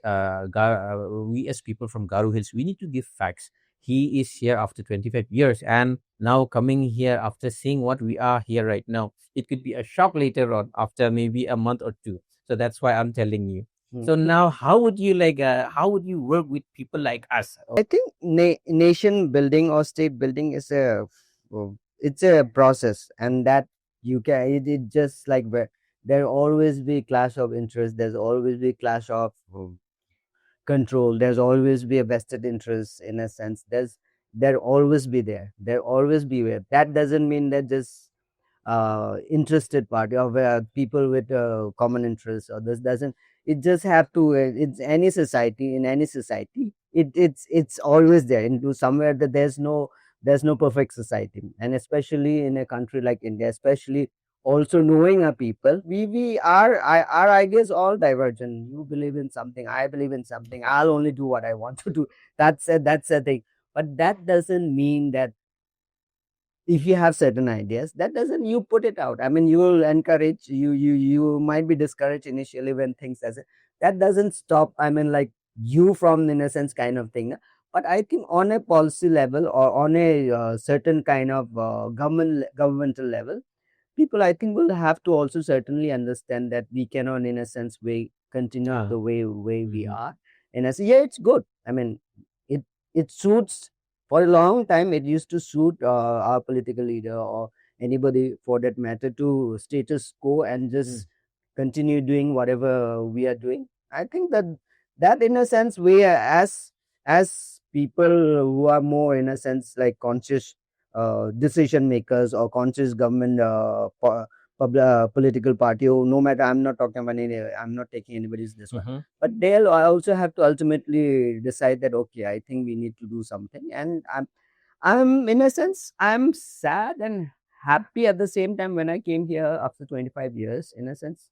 people from Garo Hills, we need to give facts. He is here after 25 years, and now coming here after seeing what we are here right now, it could be a shock later on, after maybe a month or two. So that's why I'm telling you. So now, how would you work with people like us? I think nation building or state building is it's a process, and that you can it just like where there always be clash of interest. There's always be clash of control. There's always be a vested interest, in a sense. There always be there. There always be where. That doesn't mean that just interested party or where people with common interests, or this doesn't. It just have to. It's any society. In any society, it's always there. Into somewhere that there's no perfect society, and especially in a country like India, especially also knowing our people, our ideas all divergent. You believe in something, I believe in something. I'll only do what I want to do. That's a thing. But that doesn't mean that if you have certain ideas, that doesn't you put it out. I mean, you will encourage, you might be discouraged initially when things that doesn't stop, I mean, like, you from, in a sense, kind of thing. But I think on a policy level, or on a certain kind of governmental level, people, I think, will have to also certainly understand that we cannot, in a sense, continue the way we are. And I say, yeah, it's good. I mean, it suits. For a long time, it used to suit our political leader, or anybody for that matter, to status quo and just continue doing whatever we are doing. I think that in a sense, we are, as people who are more, in a sense, like conscious decision makers, or conscious government political party, or no matter, I'm not talking about I'm not taking anybody's this one, but they'll also have to ultimately decide that, okay, I think we need to do something. And I'm in a sense, I'm sad and happy at the same time. When I came here after 25 years, in a sense,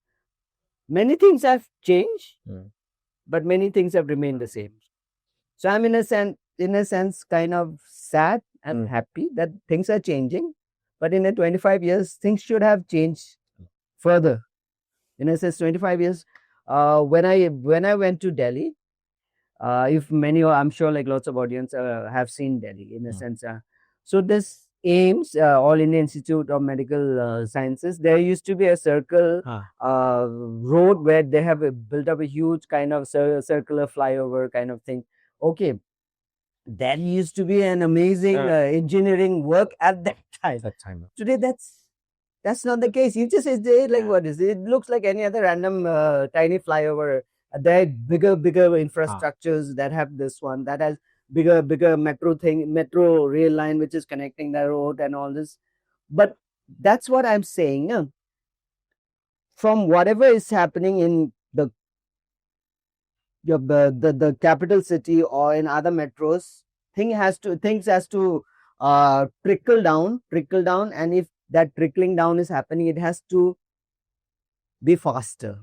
many things have changed, but many things have remained the same. So I'm in a sense kind of sad and happy that things are changing. But in a 25 years, things should have changed further. In a sense, 25 years, when I went to Delhi, if many, I'm sure like lots of audience have seen Delhi in a sense. So this AIMS, All India Institute of Medical Sciences, there used to be a circle road where they have built up a huge kind of circular flyover kind of thing. Okay, that used to be an amazing engineering work at that time. Today, that's not the case. You just say like what is it? It looks like any other random tiny flyover. There are bigger infrastructures that have this one that has bigger metro rail line which is connecting the road and all this. But that's what I'm saying. From whatever is happening in the capital city or in other metros, things has to trickle down, and if that trickling down is happening, it has to be faster.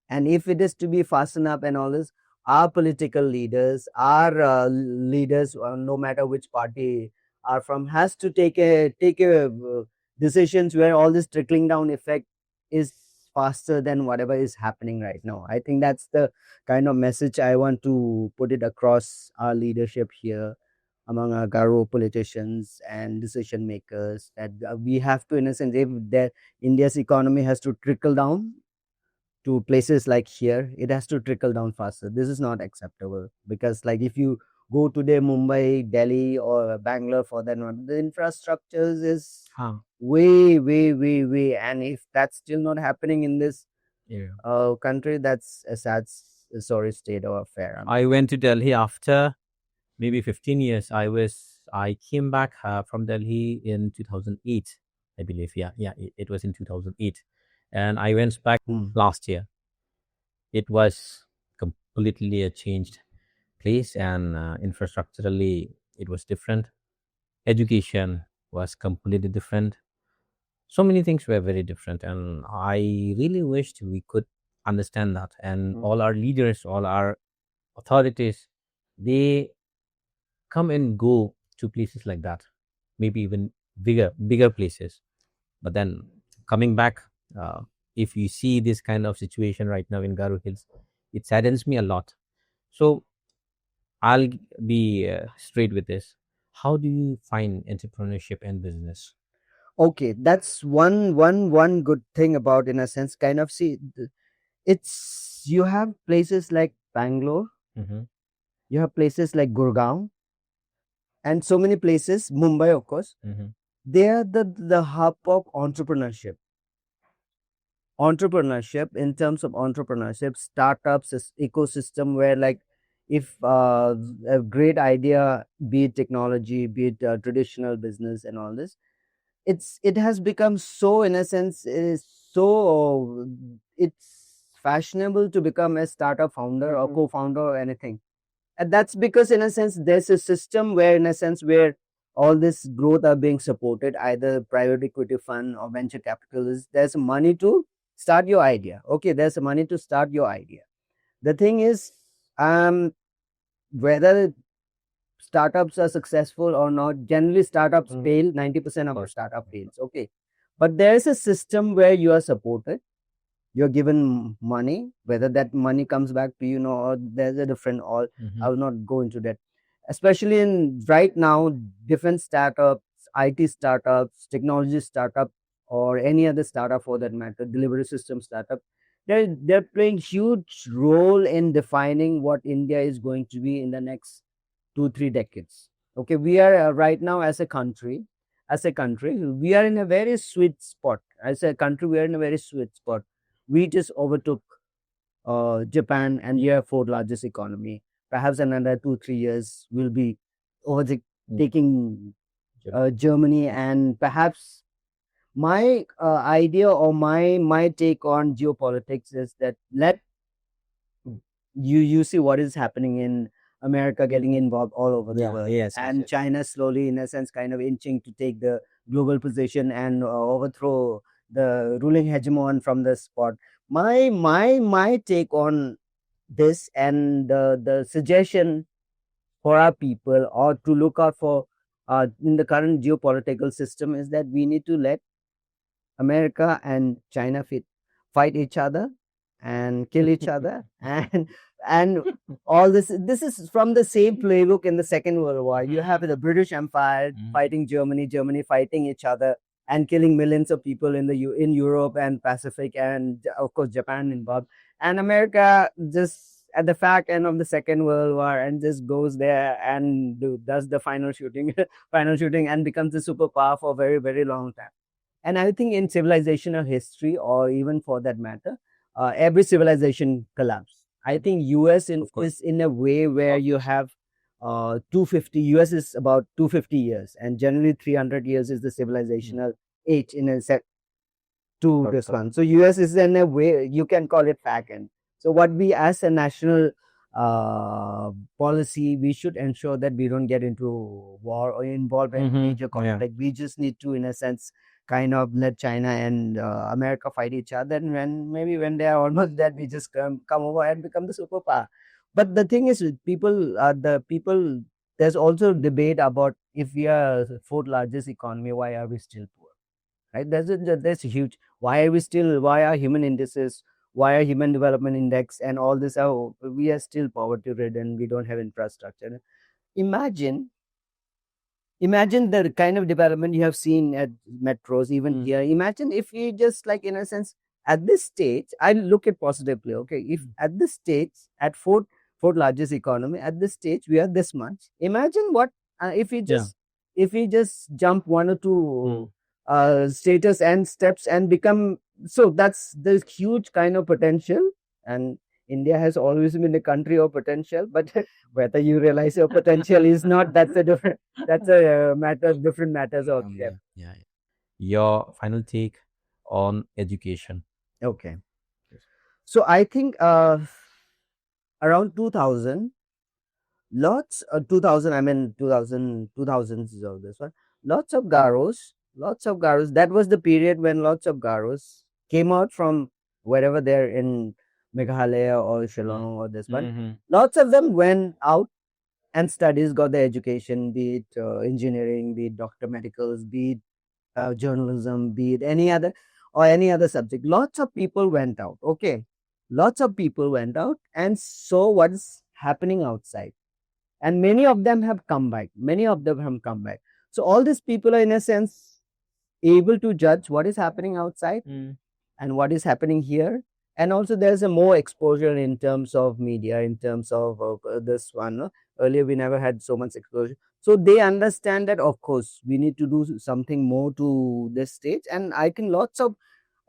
And if it is to be fast enough and all this, our political leaders, our leaders, no matter which party are from, has to take a decisions where all this trickling down effect is faster than whatever is happening right now. I think that's the kind of message I want to put it across our leadership here among our Garo politicians and decision makers, that we have to, in a sense, if that India's economy has to trickle down to places like here, it has to trickle down faster. This is not acceptable, because like if you go to the Mumbai, Delhi or Bangalore for that one, the infrastructures is way, and if that's still not happening in this country, that's a sad, sorry state of affair. I went to Delhi after maybe 15 years. I came back from Delhi in 2008, I believe. It was in 2008, and I went back last year. It was completely a changed place, and infrastructurally it was different. Education was completely different. So many things were very different, and I really wished we could understand that. And all our leaders, all our authorities, they come and go to places like that, maybe even bigger places. But then coming back, if you see this kind of situation right now in Garo Hills, it saddens me a lot. So I'll be straight with this. How do you find entrepreneurship and business? Okay, that's one good thing about, in a sense, kind of, see, it's, you have places like Bangalore, you have places like Gurgaon, and so many places, Mumbai of course, they are the hub of entrepreneurship in terms of entrepreneurship, startups, ecosystem, where like if a great idea, be it technology, be it traditional business and all this, it has become so, in a sense, it's fashionable to become a startup founder or co-founder or anything. And that's because, in a sense, there's a system where, in a sense, where all this growth are being supported, either private equity fund or venture capitalists. There's money to start your idea. Okay, there's money to start your idea. The thing is, whether startups are successful or not, generally startups fail. 90% of startup fails. Okay, but there is a system where you are supported, you're given money, whether that money comes back to you, or there's a different all. I will not go into that. Especially in right now, different startups, IT startups, technology startup, or any other startup for that matter, delivery system startup, they're playing huge role in defining what India is going to be in the next 2-3 decades. Okay, we are right now as a country, we are in a very sweet spot. As a country, we are in a very sweet spot. We just overtook Japan, and we are fourth largest economy. Perhaps another 2-3 years will be overtaking Germany. And perhaps my idea or my take on geopolitics is that let you see what is happening in America getting involved all over the world. And China slowly, in a sense, kind of inching to take the global position and overthrow the ruling hegemon from the spot. My take on this, and the suggestion for our people, or to look out for in the current geopolitical system, is that we need to let America and China fight each other, and kill each other, and all this is from the same playbook in the Second World War. You have the British Empire fighting Germany, Germany fighting each other and killing millions of people in in Europe and Pacific, and of course Japan involved, and America just at the back end of the Second World War and just goes there and does the final shooting final shooting and becomes a superpower for a very, very long time. And I think in civilizational history, or even for that matter, every civilization collapsed. I think US is in a way where you have 250. US is about 250 years, and generally 300 years is the civilizational age in a set to this one. So US is in a way you can call it back end. So what we as a national policy, we should ensure that we don't get into war or involve in major conflict. We just need to, in a sense, kind of let China and America fight each other, and when they are almost dead, we just come over and become the superpower. But the thing is, people, there's also debate about if we are the fourth largest economy, why are we still poor? Right? There's a huge. Why are human indices? Why are human development index and all this? We are still poverty ridden. We don't have infrastructure. Imagine the kind of development you have seen at metros, even here. Imagine if we just, like, in a sense, at this stage, I look at positively. Okay, if at this stage, at fourth largest economy, at this stage we are this much. Imagine what if we just jump one or two status and steps and become. So that's the huge kind of potential, and India has always been a country of potential, but whether you realize your potential is not, that's a different different matters of yeah. Your final take on education. Okay. So I think around 2000, 2000 is all this one. Lots of Garos. That was the period when lots of Garos came out from wherever they're in Meghalaya or Shillong or this one. Lots of them went out and studies, got their education, be it engineering, be it doctor medicals, be it journalism, be it any other subject. Lots of people went out. Okay. Lots of people went out and saw what's happening outside. And many of them have come back. So all these people are, in a sense, able to judge what is happening outside and what is happening here. And also there's a more exposure in terms of media, in terms of this one. Earlier we never had so much exposure. So they understand that, of course, we need to do something more to this stage. And I think lots of,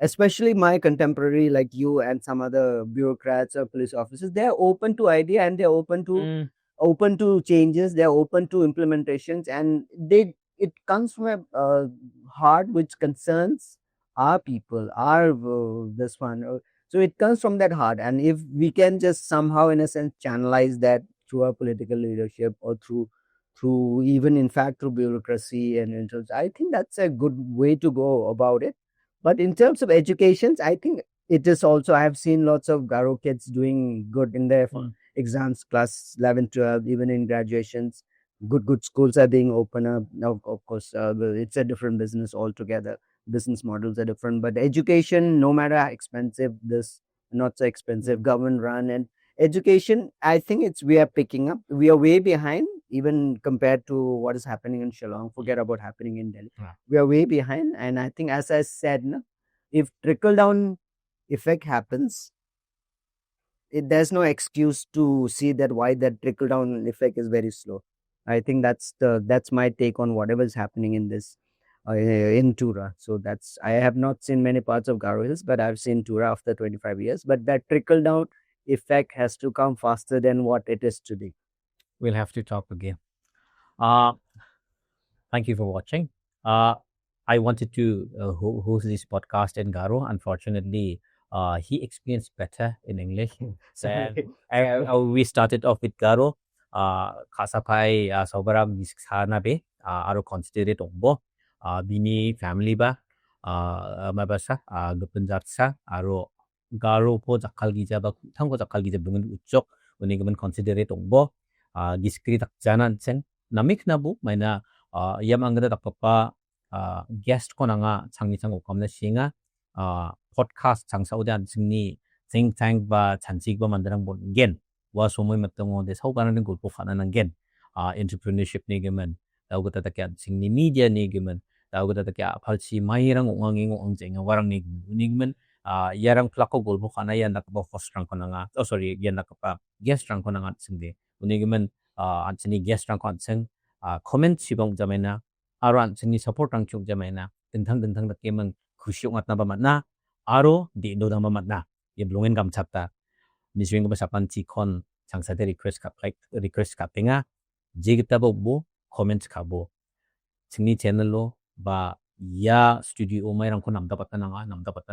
especially my contemporary like you and some other bureaucrats or police officers, they're open to idea, and they're open to changes, they're open to implementations, and it comes from a heart which concerns our people, this one. So it comes from that heart, and if we can just somehow, in a sense, channelize that through our political leadership, or through even, in fact, through bureaucracy and I think that's a good way to go about it. But in terms of education, I think it is also, I have seen lots of Garo kids doing good in their exams, class 11, 12, even in graduations. Good schools are being opened up. Now, of course, it's a different business altogether. Business models are different, but education, no matter how expensive, this not so expensive, government run, and education, I think we are picking up. We are way behind, even compared to what is happening in Shillong. Forget about happening in Delhi. We are way behind, and I think, as I said, if trickle down effect happens, there's no excuse to see that why that trickle down effect is very slow. I think that's my take on whatever is happening in this in Tura. So I have not seen many parts of Garo Hills, but I've seen Tura after 25 years. But that trickle down effect has to come faster than what it is today. We'll have to talk again. Thank you for watching. I wanted to host this podcast in Garo. Unfortunately, he experienced better in English. We started off with Garo. Kasapai sobarang gisk be aro considerate ombo bini family ba mabasa gepenjaksa aro Garo po jakal gija ba tangko jakal gija bungun ucok ong'anigimin considerate ombo giskri takjanan chen namik nabu maina yam angada dakpapa guest ko nga changni chang okamna singa podcast changsa udan singni think tank ba chanchik ba mandarang bon gen wa somoy matango de saubanan ng gulpo fana ng gen entrepreneurship ni gimen tao gata ta kya singni media ni gimen tao gata ta kya phalchi mairang onganging ongjeng warang ni gimen yarang plako gulpo fana yan nakaba host rang konanga yan nakapa guest rang konanga singde uni gimen anchini guest rang kon sing comment sibong jamena aro anchini support rang chuk jamena dingtang da kemang khusyong at nabamatna aro di do dang mamatna yeblungen gam chapta miswing ba sapan chikon changsate request kapinga jigita bo comment kabo singni channel lo ba ya studio mai rang ko namdapatna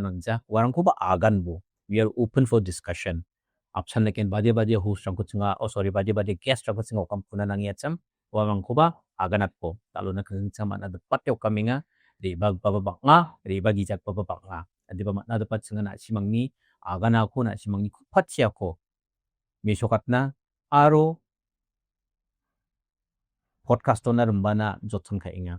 nangja warang ko ba agan bo we are open for discussion option leken bade host rang ko chinga bade guest rang ko chinga kam puna nang yacham warang ko ba aganat po talo na kan sama na dapat yo kaminga di bag babak nga di bagi jak babak nga di ba na dapat chinga na simangni agana ko na simangni kupatsi ako misyokat na aro podcast na rumbana jotun kainga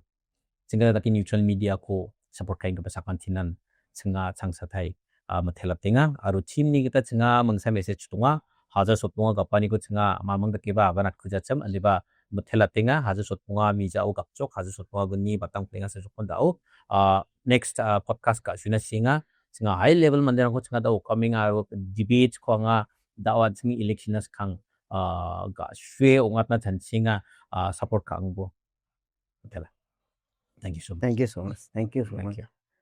singa daki neutral media ko support kain ka pasakan tinan singa changsatai mathelap tinga aro team ni kita singa mangsa message tunga haja sotpunga gapani ko singa mamang dakiba aganat kujacham aliba mathelap tinga haja sotpunga mijao gapjok haja sotpunga gunni batang plinga sa jokon dao next podcast ka suna singa high level mandirang ko singa dao coming aro debate ko nga dawa singi electionas kang ga shwe ongatna chansinga support kangbo thank you so much Thank you so much.